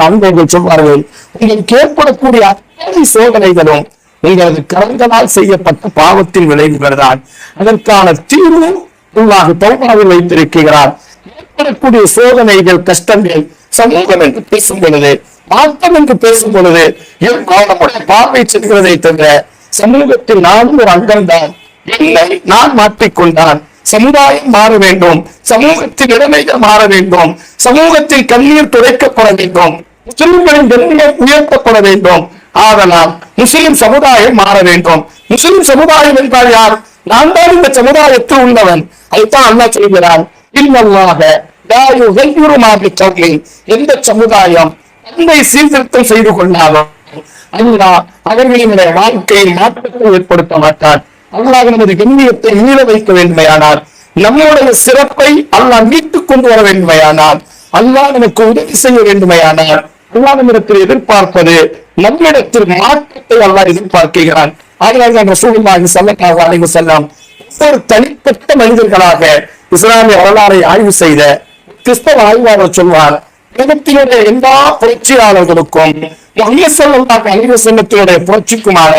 அன்பர்கள் சொல்வார்கள், உங்களுக்கு ஏற்படக்கூடிய அத்தனை சோதனைகளும் உங்களது கரங்களால் செய்யப்பட்ட பாவத்தின் விளைவுகள் தான். அதற்கான தீர்வு தௌபாவில் வைத்திருக்கிறார். ஏற்படக்கூடிய சோதனைகள், கஷ்டங்கள் சமூகம் என்று பேசும் பொழுது, மாற்றம் என்று பேசும் பொழுது எங்கோ நம்முடைய பார்வை செல்கிறதை தவிர சமூகத்தில் நானும் ஒரு அங்கம்தான், என்னை நான் மாற்றிக்கொண்டான், சமுதாயம் மாற வேண்டும், சமூகத்தின் நிலைமைகள் மாற வேண்டும், சமூகத்தில் கண்ணீர் துடைக்கப்பட வேண்டும், முஸ்லிம்களின் கண்ணியம் உயர்த்தப்பட வேண்டும். ஆதலால் முஸ்லிம் சமுதாயம் மாற வேண்டும். முஸ்லிம் சமுதாயம் என்றால் யார்? நான் தான் இந்த சமுதாயத்தில் உள்ளவன். அதுதான் அல்லாஹ் சொல்கிறான், எந்த சமுதாயம் தன்னை சீர்திருத்தம் செய்து கொள்ளாதோ அல்லாஹ் அவர்களினுடைய வாழ்க்கையில் மாற்றத்தை ஏற்படுத்த மாட்டார். அல்லாஹ் நமது கண்ணியத்தை மீள வைக்க வேண்டுமையானால், நம்முடைய சிறப்பை அல்லாஹ் மீட்டுக் கொண்டு வர வேண்டுமையானால், அல்லாஹ் நமக்கு உதவி செய்ய வேண்டுமையானால், அல்லாஹ் நம்மிடத்தில் எதிர்பார்ப்பது நம்மிடத்தில் மாற்றத்தை அல்லாஹ் எதிர்பார்க்கிறான். அதனால்தான் ரசூலுல்லாஹி ஸல்லல்லாஹு அலைஹி வஸல்லம் ஒரு தனிப்பட்ட மனிதர்களாக இஸ்லாமிய வரலாறை ஆய்வு செய்த கிறிஸ்தவ ஆய்வாளர் சொல்வார், உலகத்தினுடைய எல்லா புரட்சியாளர்களுக்கும் முஹம்மது ஸல்லல்லாஹு அலைஹி வஸல்லத்தினுடைய புரட்சிக்குமான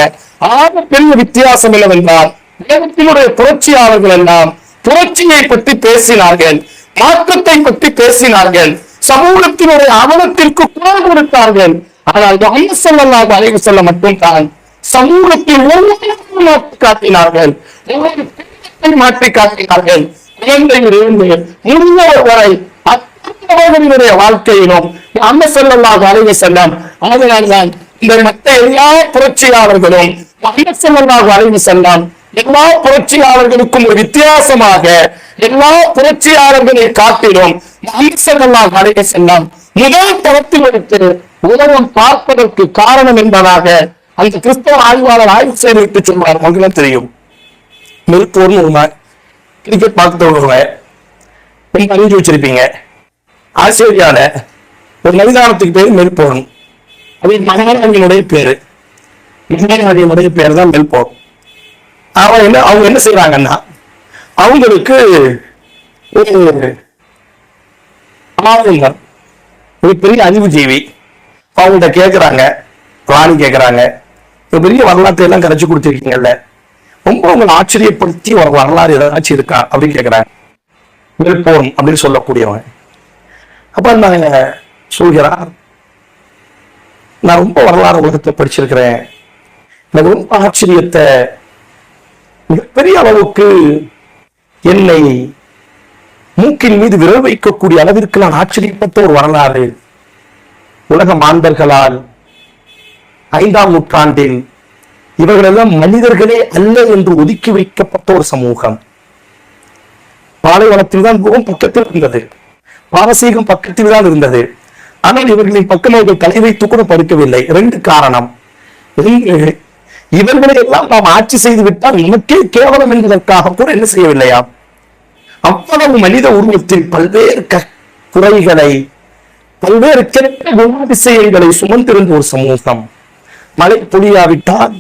ஆக பெரிய வித்தியாசம் என்னவென்றால், உலகத்தினுடைய புரட்சியாளர்கள் எல்லாம் புரட்சியை பற்றி பேசினார்கள், மாற்றத்தை பற்றி பேசினார்கள், சமூகத்தினுடைய அவலத்திற்கு குரல் கொடுத்தார்கள். ஆனால் முஹம்மது ஸல்லல்லாஹு அலைஹி வஸல்லம் மட்டும்தான் சமூகத்தில் ஒவ்வொரு மாற்றி காட்டினார்கள், ஒவ்வொரு மாற்றி காட்டினார்கள். குழந்தையிலிருந்து முதியோர் வரை அவர்களுடைய வாழ்க்கையிலும் அம்மா ஸல்லல்லாஹு அலைஹி வஸல்லம் அதனால்தான் இந்த மற்ற எல்லா புரட்சியாளர்களும் அம்மா ஸல்லல்லாஹு அலைஹி வஸல்லம் எல்லா புரட்சியாளர்களுக்கும் ஒரு வித்தியாசமாக எல்லா புரட்சியாளர்களை காட்டிலும் அம்மா ஸல்லல்லாஹு அலைஹி வஸல்லம் முதல் தரத்தில் எடுத்து உலகம் பார்ப்பதற்கு காரணம் என்பதாக அந்த கிறிஸ்தவ ஆய்வாளர் ஆய்வு செய்து சொல்வார். உங்களுக்கு தெரியும், மெல்போர்ன் ஒரு கிரிக்கெட் பார்த்து வருவாங்க, அறிஞ்சு வச்சிருப்பீங்க. ஆஸ்திரேலியால ஒரு மைதானத்துக்கு பேரு மெல்போர்ன். அது மகாராணியினுடைய பேரு, மகாராணியினுடைய பேரு தான் மெல்போர்ன். அவங்க என்ன செய்யறாங்கன்னா, அவங்களுக்கு ஒரு ஆளுநர், ஒரு பெரிய அறிவுஜீவி அவங்கள்ட்ட கேட்கிறாங்க, ராணி கேட்கிறாங்க, பெரிய வரலாற்றை எல்லாம் கரைச்சு கொடுத்துருக்கீங்கல்ல, ரொம்ப உங்களை ஆச்சரியப்படுத்தி ஒரு வரலாறு ஏதாச்சும் இருக்கா அப்படின்னு கேட்கிறாங்க. மெல்போர்ன் அப்படின்னு சொல்லக்கூடியவங்க. அப்ப நான் சொல்கிறார், நான் ரொம்ப வரலாறு உலகத்தை படிச்சிருக்கிறேன், எனக்கு ரொம்ப ஆச்சரியத்தை மிகப்பெரிய அளவுக்கு என்னை மூக்கின் மீது விரல் வைக்கக்கூடிய அளவிற்கு நான் ஆச்சரியப்பட்ட ஒரு வரலாறு. உலக மாந்தர்களால் 5ஆம் நூற்றாண்டில் இவர்களெல்லாம் மனிதர்களே அல்ல என்று ஒதுக்கி வைக்கப்பட்ட ஒரு சமூகம். பாலைவனத்தில் தான் பக்கத்தில் இருந்தது, பாரசீகம் பக்கத்தில் தான் இருந்தது. ஆனால் இவர்களின் பக்கம் அவர்கள் தலை வைத்து கூட படுக்கவில்லை. 2 காரணம். இவர்களை எல்லாம் நாம் ஆட்சி செய்து விட்டால் நமக்கே கேவலம் என்பதற்காக கூட என்ன செய்யவில்லையா, அவ்வளவு மனித உருவத்தில் பல்வேறு குறைகளை, பல்வேறு கெட்ட குணாதிசயங்களை சுமந்திருந்த ஒரு சமூகம். மழை பொழியாவிட்டால்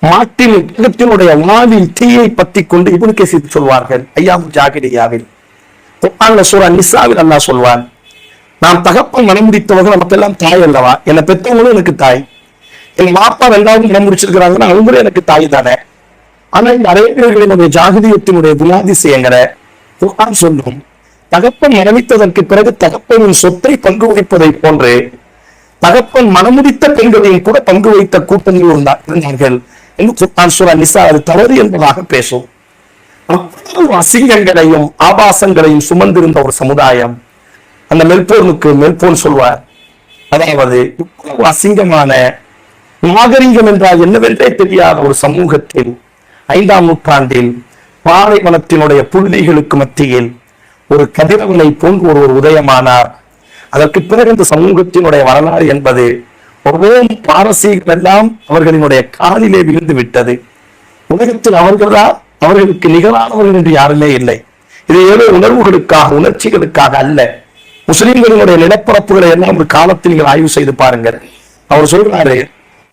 மாட்டின் உலகத்தினுடைய வாவில் தீயை பற்றி கொண்டு இப்னு கஸீர் சொல்வார்கள் ஐயாம் ஜாகிலியாவில். குர்ஆன்ல சூரா நிசாவில் அல்லாஹ் சொல்வான், நாம் தகப்பன் மனம் முடித்தவர்கள் நமக்கெல்லாம் தாய் அல்லவா, என்னை பெற்றவங்களும் எனக்கு தாய், என் மாப்பா 2வது மனம் முடிச்சிருக்கிறாங்கன்னா அவங்களும் எனக்கு தாய் தானே. ஆனா இந்த அரேபியர்களினுடைய ஜாகிலியத்தினுடைய குணாதிசயங்களை குர்ஆன் சொல்லும். தகப்பன் மரணித்ததற்கு பிறகு தகப்பனின் சொத்தை பங்கு வைப்பதை போன்று தகப்பன் மனமுடித்த பெண்களையும் கூட பங்கு வைத்த கூட்டங்கள் இருந்தார்கள் என்று குர்ஆன் சூரா நிசா அது தவறு என்பதாக பேசும். அவ்வளவு அசிங்கங்களையும் ஆபாசங்களையும் சுமந்திருந்த ஒரு சமுதாயம். அந்த மெல்போர்ன் சொல்வார், அதாவது இவ்வளவு அசிங்கமான நாகரிகம் என்றால் என்னவென்றே தெரியாத ஒரு சமூகத்தில் 5ஆம் நூற்றாண்டில் பாலைவனத்தினுடைய புழுதிகளுக்கு மத்தியில் ஒரு கதிரவனை போன்று ஒருவர் உதயமானார். அதற்கு பிறகு இந்த சமூகத்தினுடைய வரலாறு என்பது ஒவ்வொரு பாரசீகம் எல்லாம் அவர்களினுடைய காலிலே விழுந்து விட்டது. உலகத்தில் அவர்கள்தான் அவர்களுக்கு நிகரானவர்கள் என்று யாருமே இல்லை. இது ஏதோ உணர்வுகளுக்காக, உணர்ச்சிகளுக்காக அல்ல. முஸ்லிம்களினுடைய நிலப்பரப்புகளை எல்லாம் ஒரு காலத்தில் நீங்கள் ஆய்வு செய்து பாருங்கள். அவர் சொல்கிறாரு,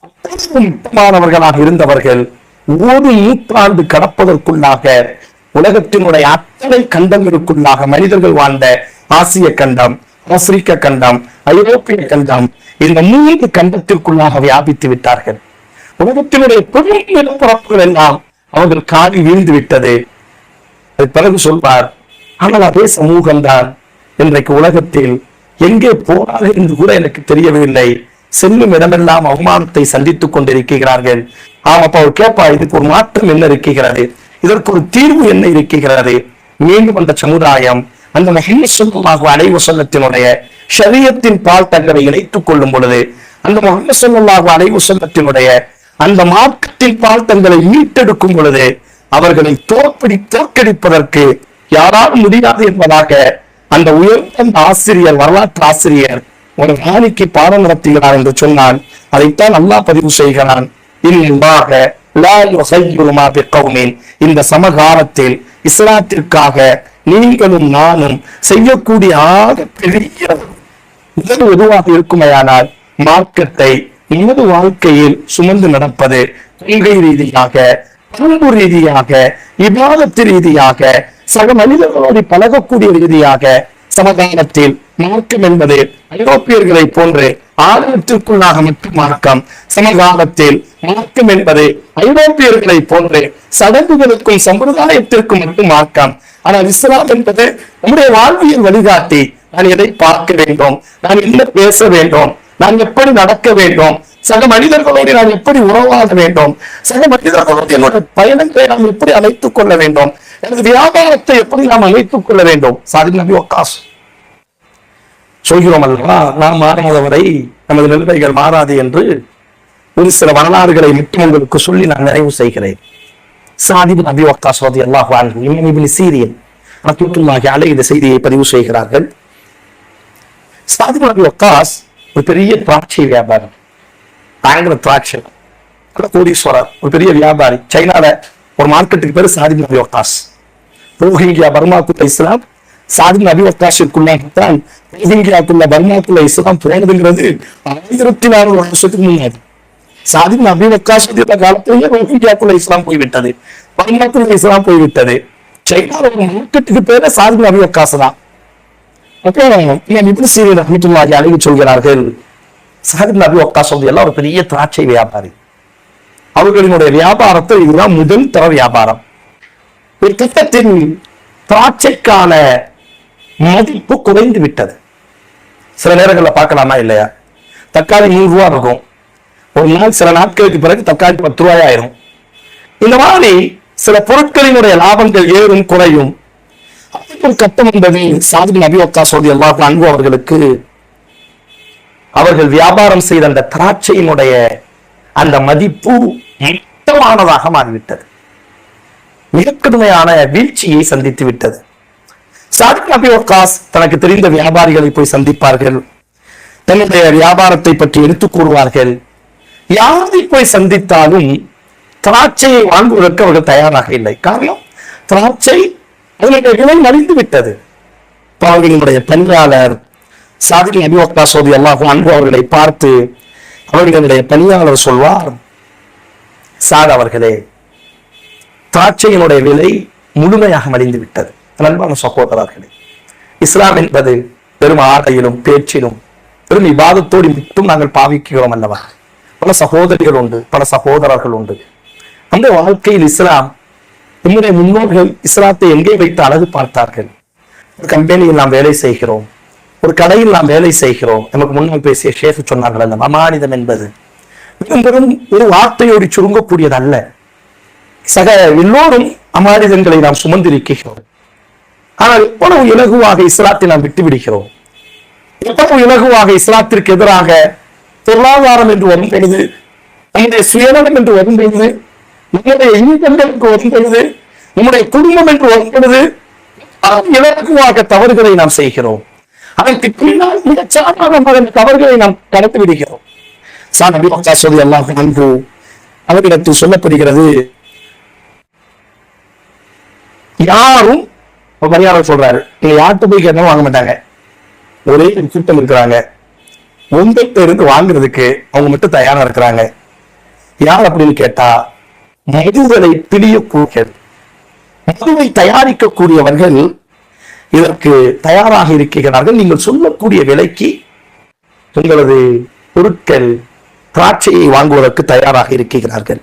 முக்கியமானவர்களாக இருந்தவர்கள் 1 நூற்றாண்டு கடப்பதற்குள்ளாக உலகத்தினுடைய அத்தனை கண்டங்களுக்குள்ளாக மனிதர்கள் வாழ்ந்த ஆசிய கண்டம், ஆப்பிரிக்க கண்டம், ஐரோப்பிய கண்டம், இந்த 3 கண்டத்திற்குள்ளாக வியாபித்து விட்டார்கள். உலகத்தினுடைய பெரும் நிலப்பரப்புகள் எல்லாம் அவர்கள் காலில் வீழ்ந்து விட்டது. அது பிறகு சொல்வார், ஆனால் அதே சமூகம்தான் இன்றைக்கு உலகத்தில் எங்கே போறார்கள் என்று கூட எனக்கு தெரியவில்லை, செல்லும் இடமெல்லாம் அவமானத்தை சந்தித்துக் கொண்டிருக்கிறார்கள். அப்ப அவர் கேட்பா, இதுக்கு ஒரு மாற்றம் என்ன இருக்கிறது, இதற்கு ஒரு தீர்வு என்ன இருக்கிறது? மீண்டும் அந்த சமுதாயம் அந்த முஹம்மது ஸல்லல்லாஹு அலைஹி வஸல்லத்தினுடைய ஷரியத்தின் பால் தங்களை இணைத்துக் கொள்ளும் பொழுது, அந்த முஹம்மது ஸல்லல்லாஹு அலைஹி வஸல்லத்தினுடைய அந்த மார்க்கத்தின் பால் தங்களை மீட்டெடுக்கும் பொழுது, அவர்களை தோற்கடிப்பதற்கு யாராலும் முடியாது என்பதாக அந்த உயர்ந்த ஆசிரியர், வரலாற்று ஆசிரியர் ஒரு ராணிக்கு பாடம் நடத்துகிறார் என்று சொன்னால் அதைத்தான் அல்லாஹ் பதிவு செய்கிறான். இந்த சமகாலத்தில் இஸ்லாத்திற்காக நீங்களும் நானும் செய்யக்கூடிய பெரிய உதவி எதுவாக இருக்குமையானால் மார்க்கத்தை நமது வாழ்க்கையில் சுமந்து நடப்பது, கொள்கை ரீதியாக, பண்பு ரீதியாக, இபாதத்து ரீதியாக, சக மனிதர்களோடு பழகக்கூடிய ரீதியாக. சமகாலத்தில் மார்க்கம் என்பது ஐரோப்பியர்களை போன்று ஆலயத்திற்குள்ளாக மட்டும் மார்க்கம். சமகாலத்தில் மார்க்கம் என்பது ஐரோப்பியர்களை போன்று சடங்குகளுக்கும் சம்பிரதாயத்திற்கும் மட்டும் மார்க்கம். ஆனால் இஸ்லாம் என்பது நம்முடைய வாழ்வியல் வழிகாட்டி. நான் எதை பார்க்க வேண்டும், நான் என்ன பேச வேண்டும், நான் எப்படி நடக்க வேண்டும், சக மனிதர்களோடு நான் எப்படி உறவாட வேண்டும், சக மனிதர்களோடு என்னோட பயணங்களை நாம் எப்படி அழைத்துக் கொள்ள வேண்டும், எனது வியாபாரத்தை எப்படி நாம் அமைத்துக் கொள்ள வேண்டும்? சாதி நபி வக்காஸ் சொல்கிறோம் அல்லவா, நாம் மாறாதவரை நமது நிலைமைகள் மாறாது என்று ஒரு சில வரலாறுகளை மட்டும் உங்களுக்கு சொல்லி நான் நிறைவு செய்கிறேன். சாதி நபி வக்காஸ் ரலியல்லாஹு அன்ஹு இமாம் இப்னு சீரின் ரஹ்மத்துல்லாஹி அலைஹி இந்த செய்தியை பதிவு செய்கிறார்கள். சாதி நபி வக்காஸ் ஒரு பெரிய திராட்சை வியாபாரம், பயங்கர திராட்சை கோடீஸ்வரர், ஒரு பெரிய வியாபாரி. சைனால ஒரு மார்க்கெட்டுக்கு பேரு சாதி நபி வக்காஸ். ரோஹிங்கியா பர்மாக்குள்ள இஸ்லாம் சாதி நபி வக்காஸிற்குள்ளாகத்தான் ரோஹிங்கியாக்குள்ள பர்மாக்குள்ள இஸ்லாம் போனதுங்கிறது 1400 வருஷத்துக்கு முன்னாடி. சாதி நபி வக்காஸ் காலத்திலேயே ரோஹிங்கியாக்குள்ள இஸ்லாம் போய்விட்டது, பர்மாக்குள்ள இஸ்லாம் போய்விட்டது. சைனால ஒரு மார்க்கெட்டுக்கு பேரு சாதி நபி வக்காஸ் தான். அப்போ இப்னு சீரின் ரஹ்மத்துல்லாஹி அலைஹி சொல்கிறார்கள், சாதி நபி வக்காஸ் எல்லாம் ஒரு பெரிய திராட்சை வியாபாரி. அவர்களினுடைய வியாபாரத்தில் இதுதான் முதல் தர வியாபாரம். ஒரு கட்டத்தில் திராட்சைக்கான மதிப்பு குறைந்து விட்டது. சில நேரங்களில் பார்க்கலாமா இல்லையா, தக்காளி 100 ரூபா இருக்கும் ஒரு நாள், சில நாட்களுக்கு பிறகு தக்காளி 10 ரூபாய் ஆயிரும். இந்த மாதிரி சில பொருட்களினுடைய லாபங்கள் ஏறும் குறையும். ஒரு கட்டம் என்பது சாதி நபி வக்காஸ் ரலியல்லாஹு அன்ஹு அவர்களுக்கு அவர்கள் வியாபாரம் செய்த அந்த திராட்சையினுடைய அந்த மதிப்பு மட்டமானதாக மாறிவிட்டது, மிக கடுமையான வீழ்ச்சியை சந்தித்து விட்டது. சாதி நபி வக்காஸ் தனக்கு தெரிந்த வியாபாரிகளை போய் சந்திப்பார்கள், தன்னுடைய வியாபாரத்தை பற்றி எடுத்துக் கூறுவார்கள். யாரை போய் சந்தித்தாலும் திராட்சையை வாங்குவதற்கு அவர்கள் தயாராக இல்லை. காரணம், திராட்சை அதனுடைய விலை மறைந்து விட்டது. அவர்களுடைய பணியாளர் சாதி நபி வக்காஸ் ரலியல்லாஹு அன்ஹு அவர்களை பார்த்து அவர்களுடைய பணியாளர் சொல்வார், சாத் அவர்களே, திராட்சையினுடைய விலை முழுமையாக மடிந்து விட்டது. அன்பான சகோதரர்களே, இஸ்லாம் என்பது பெரும் ஆடையிலும் பேச்சிலும் பெரும் இபாதத்தோடு மட்டும் நாங்கள் பாவிக்கிறோம் அல்லவா. பல சகோதரிகள் உண்டு, பல சகோதரர்கள் உண்டு. அந்த வாழ்க்கையில் இஸ்லாம், நம்முடைய முன்னோர்கள் இஸ்லாத்தை எங்கே வைத்து அழகு பார்த்தார்கள். ஒரு கம்பெனியில் நாம் வேலை செய்கிறோம், ஒரு கடையில் நாம் வேலை செய்கிறோம். நமக்கு முன்னால் பேசிய ஷேக் சொன்னார்கள், அல்ல அமானிதம் என்பது பெரும் ஒரு வார்த்தையோடு சுருங்கக்கூடியது அல்ல. சக எல்லோரும் அமானிதங்களை நாம் சுமந்திருக்கிறோம். ஆனால் எவ்வளவு இலகுவாக இஸ்லாத்தை நாம் விட்டு விடுகிறோம். எவ்வளவு இலகுவாக இஸ்லாத்திற்கு எதிராக பொருளாதாரம் என்று வரும் பொழுது, நம்முடைய சுயநலம் என்று வரும் பொழுது, நம்முடைய இன்பங்களுக்கு வரும் பொழுது, நம்முடைய குடும்பம் என்று வரும் பொழுது இலகுவாக தவறுகளை நாம் செய்கிறோம். அதற்கு பின்னால் மிகச் சாதாரணமாக தவறுகளை நாம் கடந்து விடுகிறோம். நபி வக்காஸ் ரலியல்லாஹு அன்ஹு அவர்களிடத்தில் சொல்லப்படுகிறது, யாரும் பணியாளர் சொல்றாரு, நீங்க யார்கிட்ட போய் கேட்டாலும் வாங்க மாட்டாங்க. ஒரே கூட்டம் இருக்கிறாங்க, உங்கள்கிட்ட இருந்து வாங்குறதுக்கு அவங்க மட்டும் தயாரா இருக்கிறாங்க. யார் அப்படின்னு கேட்டா, மதுவை பிழியக்கூடிய மதுவை தயாரிக்கக்கூடியவர்கள் இதற்கு தயாராக இருக்கிறார்கள். நீங்கள் சொல்லக்கூடிய விலைக்கு உங்களது பொருட்கள் திராட்சையை வாங்குவதற்கு தயாராக இருக்கிறார்கள்.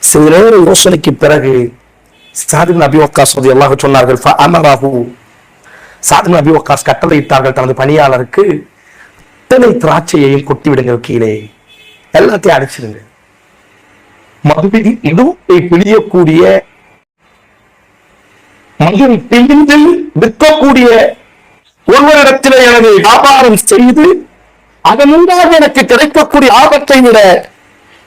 சில நேர யோசனைக்கு பிறகு சாதி நபி வக்காஸ் ரலியல்லாஹு சொன்னார்கள், சாதி நபி வக்காஸ் கட்டளையிட்டார்கள் தனது பணியாளருக்கு, அத்தனை திராட்சையையும் கொட்டிவிடுங்கள் கீழே, எல்லாத்தையும் அடிச்சிடுங்க. மதுவை பிழியக்கூடிய மதுவை பிழிந்து விற்கக்கூடிய ஒருவரிடத்திலே எனது வியாபாரம் செய்து அதன் முன்பாக எனக்கு கிடைக்கக்கூடிய ஆபத்தை விட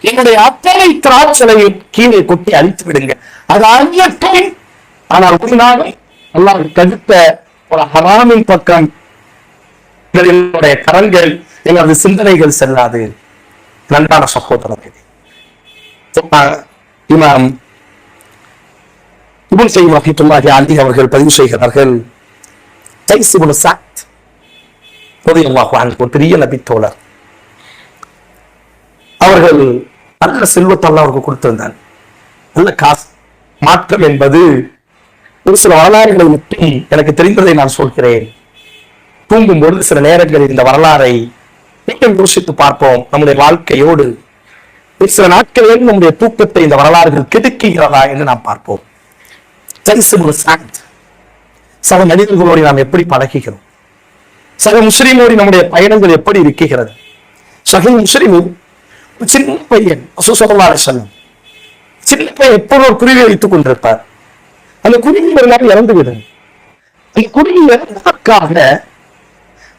என்னுடைய அத்தனை திராட்சையையும் கீழே கொட்டி அழித்து விடுங்க. அது அழியட்டும், ஆனால் ஒரு நாள் அல்லாஹ் தடுத்த ஒரு ஹராமின் பக்கம் என்னுடைய கரங்கள், எனது சிந்தனைகள் செல்லாது. நன்றான சகோதரர்களே, இமாம் இப்னு ஸையித் ரஹ்மத்துல்லாஹி அலைஹி அவர்கள் பதிவு செய்கிறார்கள், கைஸ் இப்னு ஸஅத் ரலியல்லாஹு அன்ஹு ஒரு பெரிய நபி தோழர். அவர்கள் நல்ல செல்வத்தை அல்லாஹ் அவருக்கு கொடுத்திருந்தார், நல்ல காசு. மாற்றம் என்பது ஒரு சில வரலாறுகளை மட்டும் எனக்கு தெரிந்ததை நான் சொல்கிறேன். தூங்கும் பொழுது சில நேரங்களில் இந்த வரலாறை நீங்கள் யோசித்து பார்ப்போம். நம்முடைய வாழ்க்கையோடு சில நாட்களில் நம்முடைய தூக்கத்தை இந்த வரலாறுகள் கெடுக்கிறதா என்று நாம் பார்ப்போம். சக மனிதர்களோடு நாம் எப்படி பழகுகிறோம், சக முஸ்லீமோடு நம்முடைய பயணங்கள் எப்படி இருக்கிறது. சக முஸ்லீமும் சின்ன பையன், ரசூலுல்லாஹி ஸல்லல்லாஹு அலைஹி வஸல்லம் சின்ன பையன் எப்போதும் ஒரு குருவியை வைத்துக் கொண்டிருப்பார். அந்த குருவி ஒரு நாள் இறந்து விடு. அந்த குருவி இறந்ததற்காக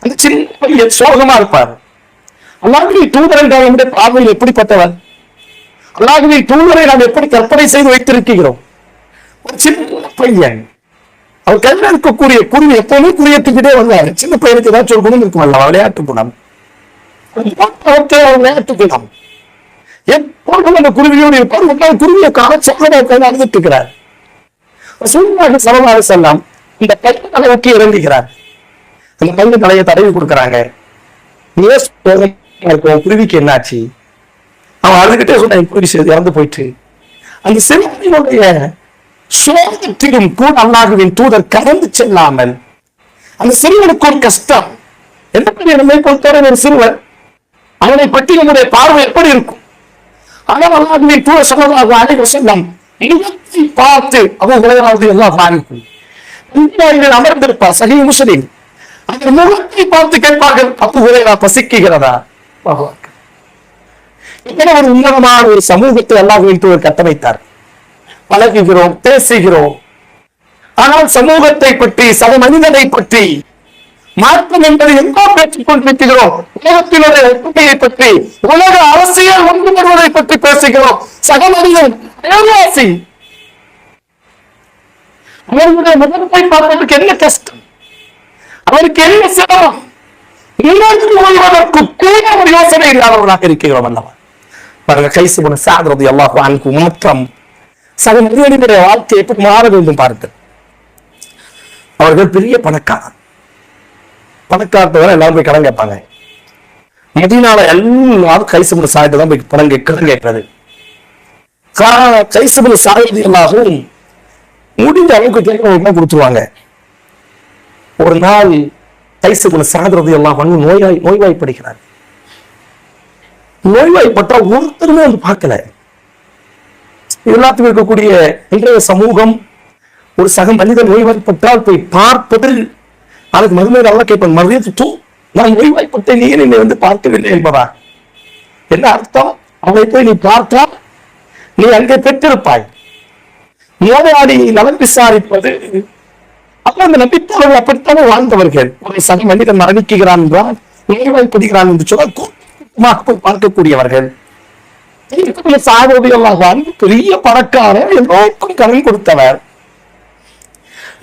அந்த சின்ன பையன் சோகமா இருப்பார். அல்லாஹ்வின் தூதர் என்றால் நம்முடைய பார்வையில் எப்படிப்பட்டவர்? அல்லாஹ்வின் தூதரை நாம் எப்படி கற்பனை செய்து வைத்திருக்கிறோம்? ஒரு சின்ன பையன், அவர் கையில் இருக்கக்கூடிய குருவி எப்பவுமே குறியத்துக்கிட்டே வந்தாரு. சின்ன பையனுக்கு ஏதாச்சும் ஒரு குணம் இருக்கும் அல்லவா, விளையாட்டு குணம், விளையாட்டு குணம். எப்பொழுதும் அந்த குருவியோடு இருப்பார். ஒரு நாள் குருவியை காண சோதனை உட்கார்ந்து அழுதுட்டு இருக்கிறார். ரசூலுல்லாஹி ஸல்லல்லாஹு அலைஹி வஸல்லம் இந்த பையன் தலைவருக்கு இறங்குகிறார். அந்த பையன் தலையை தடவி கொடுக்குறாங்க. குருவிக்கு என்னாச்சு? அவன் அழுதுகிட்டே சொன்ன, குருவி இறந்து போயிட்டு. அந்த சிறுவனுடைய சோகத்திலும் கூட அல்லாஹ்வின் தூதர் கடந்து செல்லாமல், அந்த சிறுவனுக்கு ஒரு கஷ்டம். என்ன பண்ணி நம்மை பொறுத்தவரை ஒரு சிறுவன், அவனை பற்றி நம்முடைய பார்வை எப்படி இருக்கும்? ஆனால் அல்லாஹ்வின் தூதர் ஸல்லல்லாஹு அலைஹி வஸல்லம் முகத்தை பார்த்து அவன் விளையாடுவது எல்லாம் பாதிக்கும். அமர்ந்திருப்பார் சஹீஹ் முஸ்லிம். அந்த முகத்தை பார்த்து கேட்பார்கள், அபூ ஹுரைரா பசிக்குகிறதா? ஒரு உன்னதமான ஒரு சமூகத்தை அல்லாஹ்வின் தூதர் கட்டமைத்தார். பழகுகிறோம், பேசுகிறோம், ஆனால் சமூகத்தை பற்றி, சக மனிதனை பற்றி, மாற்றம் என்பது எங்கோ பேசிக் கொண்டிருக்கிறோம். உலகத்தினுடைய ஒற்றுமையை பற்றி, உலக அரசியல் ஒன்று வருவதை பற்றி பேசுகிறோம். சக மனிதன் தேவவாசி, அவர்களுடைய முகத்தை பார்ப்பதற்கு என்ன கஷ்டம், அவருக்கு என்ன சிரமம், ஒரு யோசனை இல்லாதவர்களாக இருக்கிறோம் அல்லவா? பாருங்க, கைஸ் இப்னு சஅத் ரலியல்லாஹு அன்ஹு மாற்றம் சக மனிதனுடைய வாழ்க்கை எப்படி மாற வேண்டும் பாருங்கள். அவர்கள் பெரிய பணக்காரத்தவரை எல்லாரும் போய் கடன் கேட்பாங்க. மதீனால எல்லாரும் கைஸ் இப்னு சஅத் தான் போய் கடன் கேட்கிறது. கைஸ் இப்னு சஅத் எல்லாரும் முடிஞ்ச அளவுக்கு கேட்கறவங்க கொடுத்துருவாங்க. ஒரு நாள் கைஸ் இப்னு சஅத் ரலியல்லாஹு அன்ஹு நோய்வாய்ப்படுகிறார். நோய்வாய்ப்பட்டா ஒருத்தருமே வந்து பார்க்கல. எல்லாத்துக்கும் இருக்கக்கூடிய இன்றைய சமூகம், ஒரு சக மனிதன் நோய்வாய்ப்பட்டால் போய் பார்ப்பது, அதுக்கு மறுமையில் நல்லா கேட்பாங்க, மறுபடியும் நான் நோய்வாய்ப்பட்டேன், நீ என்னை வந்து பார்க்கவில்லை என்பதா? என்ன அர்த்தம்? அவனை போய் நீ பார்த்தா நீ அங்கே பெற்றிருப்பாய். நோயாளி நலன் விசாரிப்பது, அப்ப அந்த நம்பிக்கையாளர்கள் அப்படித்தானே வாழ்ந்தவர்கள். ஒரு சக மனிதன் மரணிக்கிறான் என்றால், நோய்வாய்ப்படுகிறான் என்று சொன்னால் போய் பார்க்கக்கூடியவர்கள். பெரிய பணக்காரர், எல்லோருக்கும் கடன் கொடுத்தவர்,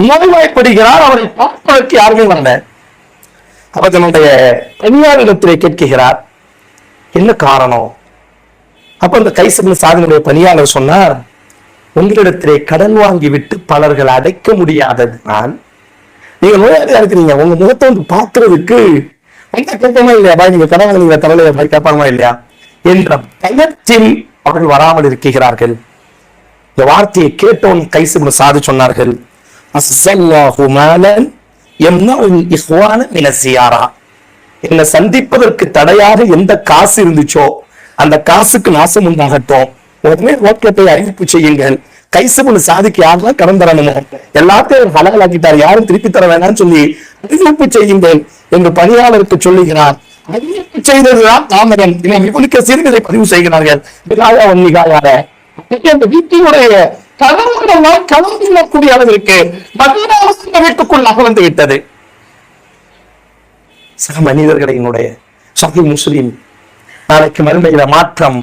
நோய்வாய்ப்படுகிறார். அவரை பார்ப்பதற்கு யாருமே வரல. அப்ப தன்னுடைய பணியாளரிடத்திலே கேட்கிறார், என்ன காரணம்? அப்ப அந்த கைஸ் இப்னு சஅத் பணியாளர் சொன்னார், உங்களிடத்திலே கடன் வாங்கிவிட்டு பலர்கள் அடைக்க முடியாததுனால் நீங்க நோயாளியா இருக்கிறீங்க. உங்க முகத்தை வந்து பார்க்கறதுக்கு கேட்பமா இல்லையா? பாய், நீங்க கடன் வாங்க தலையில கேட்பாங்களா இல்லையா என்ற பயத்தில் அவர்கள் வராமல் இருக்கிறார்கள். இந்த வார்த்தையை கேட்டவன் கைஸ் இப்னு சஅத் சொன்னார்கள், என்னை சந்திப்பதற்கு தடையாக எந்த காசு இருந்துச்சோ அந்த காசுக்கு நாசம் உண்டாகட்டும். உடனே ரோட்ல அறிவிப்பு செய்யுங்கள், கைஸ் இப்னு சஅத்க்கு யாரெல்லாம் கடன் தரணுமோ எல்லாத்தையும் ஹலாலாக்கிட்டார், யாரும் திருப்பி தர வேணாம்னு சொல்லி அறிவிப்பு செய்யுங்கள் என்று பணியாளருக்கு சொல்லுகிறார். அறிவிப்பு செய்ததுதான் தாமதம். இவனுக்கு சிறுகதை பதிவு செய்கிறார்கள். அந்த வீட்டினுடைய கதவுகளெல்லாம் கலந்து விடக்கூடிய அளவிற்கு மதீனாவுக்கு வீட்டுக்குள்ளாக வந்து விட்டது. சக மனிதர்களினுடைய சஹீஹ் முஸ்லிம். நாளைக்கு மறுமையில மாற்றம்,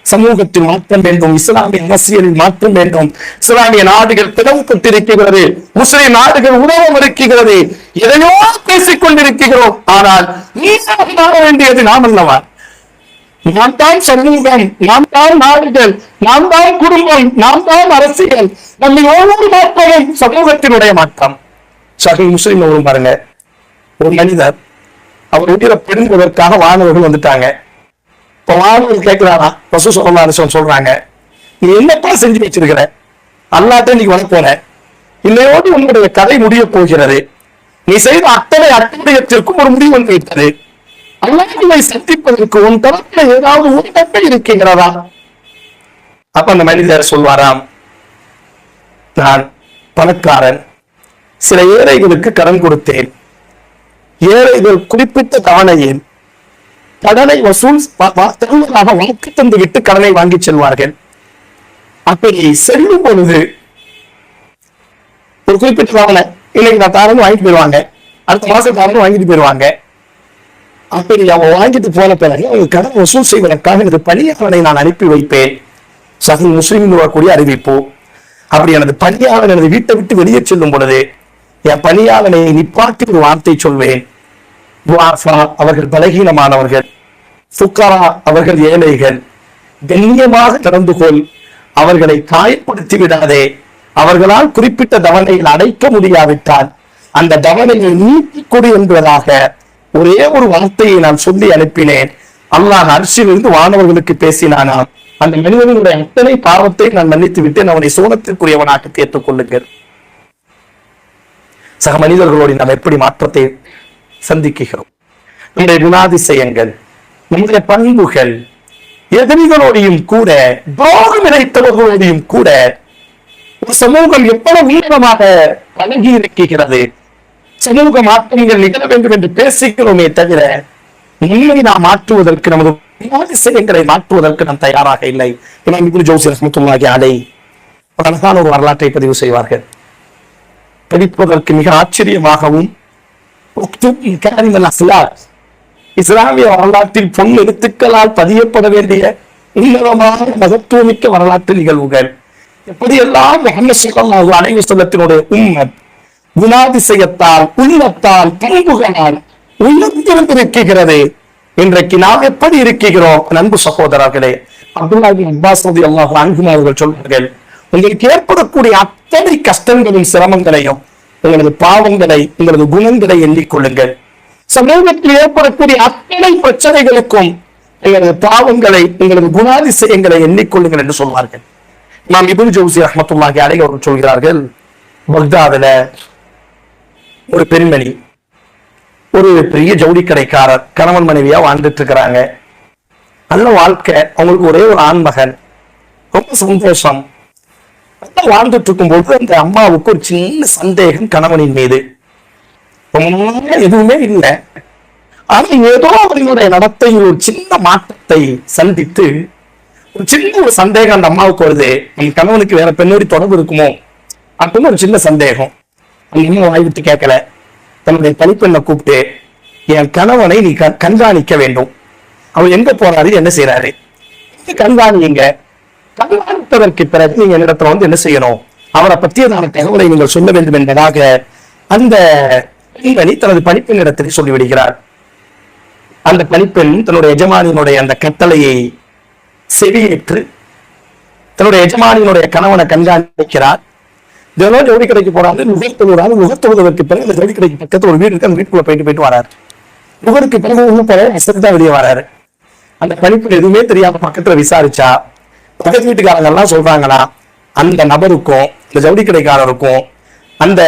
சமூகத்தில் மாற்றம் வேண்டும், இஸ்லாமிய அரசியலில் மாற்றம் வேண்டும். இஸ்லாமிய நாடுகள் பிளவுபட்டிருக்கிறது, முஸ்லிம் நாடுகள் உணவு இருக்கிறது, எதையோ பேசிக் கொண்டிருக்கிறோம். ஆனால் நீராக மாற வேண்டியது நாம் அல்லவா? நாம் தான் சமூகம், நாம் தான் நாடுகள், நாம் தான் குடும்பம், நாம் தான் அரசியல். நம்ம ஒவ்வொரு மாற்றமும் சமூகத்தினுடைய மாற்றம். சஹீஹ் முஸ்லிம் வரும் பாருங்க, ஒரு மனிதர் அவர் உயிரை பெறுவதற்காக வானவர்கள் வந்துட்டாங்க. இப்ப வானவர்கள் கேட்கிறாரா, ரசூல் ஸல்லல்லாஹு அலைஹி வஸல்லம் சொல்றாங்க, நீ என்னப்பா செஞ்சு வச்சிருக்கிற? அல்லாஹ்ட்ட நீ வர போற, இல்லையோடு உன்னுடைய கதை முடிய போகிறது. நீ செய்த அத்தனை அட்டுடையத்திற்கும் ஒரு முடிவு வந்து விட்டது. அல்லாஹ்வை சந்திப்பதற்கு உன் தரப்பில் ஏதாவது உண்மை இருக்கிறதா? அப்ப அந்த மனிதர் சொல்வாராம், நான் பணக்காரன், சில ஏழைகளுக்கு கடன் கொடுத்தேன். ஏழைகள் குறிப்பிட்ட தவணையில் கடனை வசூல் வாக்கு தந்து விட்டு கடனை வாங்கி செல்வார்கள். அப்படி செல்லும் பொழுது ஒரு குறிப்பிட்ட தவணை இன்னைக்கு நான் தாரன்னு வாங்கிட்டு போயிடுவாங்க, அடுத்த மாசம் தாரன்னு வாங்கிட்டு போயிடுவாங்க. அப்படி அவங்க வாங்கிட்டு போன பிறகு அவங்க கடன் வசூல் செய்வதற்காக எனது பணியாளனை நான் அனுப்பி வைப்பேன். சஹீஹ் முஸ்லிமில் வரக்கூடிய அறிவிப்பு. அப்படி எனது பணியாளன் எனது வீட்டை விட்டு வெளியே செல்லும் பொழுது என் பணியாளனை நிப்பாட்டி ஒரு வார்த்தை சொல்வேன். அவர்கள் பலகீனமானவர்கள், ஃபுக்கரா அவர்கள் ஏழைகள், கண்ணியமாக நடந்து கொள், அவர்களை காயப்படுத்தி விடாதே, அவர்களால் குறிப்பிட்ட தவணையில் அடைக்க முடியாவிட்டால் அந்த தவணையை நீக்கிக் கொடு என்பதாக ஒரே ஒரு வார்த்தையை நான் சொல்லி அனுப்பினேன். அல்லாஹ் அரிசியிலிருந்து வானவர்களுக்கு பேசினானாம். அந்த மனிதனுடைய அத்தனை பாவத்தை நான் மன்னித்து விட்டேன், அவனை சோனத்திற்குரியவனாக தேர்த்துக் கொள்ளுங்கள். சக மனிதர்களோடு நாம் எப்படி மாற்றத்தை சந்திக்கிறோம்? நம்முடைய குணாதிசயங்கள், நம்முடைய பண்புகள், எதிரிகளோடையும் கூட, துரோகம் இணைத்தவர்களோடையும் கூட ஒரு சமூகம் எவ்வளவு உன்னதமாக பழகி இருக்கிறது. சமூக மாற்றங்கள் நிகழ வேண்டும் என்று பேசிக்கிறோமே தவிர உண்மை நாம் மாற்றுவதற்கு, நமது குணாதிசயங்களை மாற்றுவதற்கு நாம் தயாராக இல்லை. இமாம் இப்னு ஜௌஸி ரஹ்மத்துல்லாஹி அலைஹி ஒரு அழகான ஒரு வரலாற்றை பதிவு செய்வார்கள். படிப்பதற்கு மிக ஆச்சரியமாகவும் இஸ்லாமிய வரலாற்றில் பொன் எழுத்துக்களால் பதியப்பட வேண்டிய உன்னதமான மகத்துவமிக்க வரலாற்று நிகழ்வுகள் எப்படியெல்லாம் முஹம்மது ஸல்லல்லாஹு அலைஹி வஸல்லத்தினுடைய உம்மத் குணாதிசயத்தால், உள்ளத்தால், பண்புகளால் உயர்ந்திருக்கிறது. இன்றைக்கு நாம் எப்படி இருக்கிறோம்? அன்பு சகோதரர்களே, அப்துல்லாஹ் இப்னு அப்பாஸ் ரலியல்லாஹு அன்ஹு அவர்கள் சொல்வார்கள், உங்களுக்கு ஏற்படக்கூடிய அத்தனை கஷ்டங்களின் சிரமங்களையும், உங்களது பாவங்களை, உங்களது குணங்களை எண்ணிக்கொள்ளுங்கள். சமூகத்தில் ஏற்படக்கூடிய அத்தனை பிரச்சனைகளுக்கும் உங்களது பாவங்களை, உங்களது குணாதிசயங்களை எண்ணிக்கொள்ளுங்கள் என்று சொல்வார்கள். இமாம் இப்னு ஜௌஸி ரஹ்மத்துல்லாஹி அலைஹி அவர்கள் சொல்கிறார்கள், பக்தாதுல ஒரு பெண்மணி, ஒரு பெரிய ஜவுளி கடைக்காரர், கணவன் மனைவியா வாழ்ந்துட்டு இருக்கிறாங்க. நல்ல வாழ்க்கை, அவங்களுக்கு ஒரே ஒரு ஆண்மகன், ரொம்ப சந்தோஷம். வாழ்ந்துட்டு இருக்கும்போது அந்த அம்மாவுக்கு ஒரு சின்ன சந்தேகம் கணவனின் மீது. எதுவுமே இல்லை, ஆனா ஏதோ அவர்களுடைய நடத்தையில் ஒரு சின்ன மாற்றத்தை சந்தித்து ஒரு சின்ன ஒரு சந்தேகம் அந்த அம்மாவுக்கு வருது. நம்ம கணவனுக்கு வேற பெண்ணோடி தொடர்பு இருக்குமோ அப்படின்னு ஒரு சின்ன சந்தேகம். அந்த அம்மா வாய்விட்டு கேட்கல, தன்னுடைய பணிப்பெண்ணை கூப்பிட்டு, என் கணவனை நீ கண்காணிக்க வேண்டும், அவர் எங்க போறாரு, என்ன செய்யறாரு, கண்காணிங்க. கண்காணிப்பதற்கு பிறகு நீங்க என்னிடத்துல வந்து என்ன செய்யணும், அவரை பற்றியதான தகவலை நீங்கள் சொல்ல வேண்டும் என்பதாக அந்த பெண்மணி தனது பணிப்பெண்ணிடத்தில் சொல்லிவிடுகிறார். அந்த பணிப்பெண் தன்னுடைய எஜமானியினுடைய அந்த கட்டளையை செவியேற்று தன்னுடைய எஜமானியினுடைய கணவனை கண்காணிக்கிறார். தினம் ஜவுளி கடைக்கு போறாரு, நுகர்த்தொழுறாரு. நுகர்த்தொழுவதற்கு பிறகு அந்த ஜவுளி கடைக்கு பக்கத்துல ஒரு வீடு இருக்கு, அந்த வீட்டுக்குள்ள போயிட்டு வராரு. நுகருக்கு பிறகு ஒண்ணு போற அசத்துதான் வெளியே வராரு. அந்த பணிப்பெண் எதுவுமே தெரியாம பக்கத்துல விசாரிச்சா, பக்கத்து வீட்டுக்காரங்க எல்லாம் சொல்றாங்கன்னா, அந்த நபருக்கும் இந்த ஜவுளி கடைக்காரருக்கும் அந்த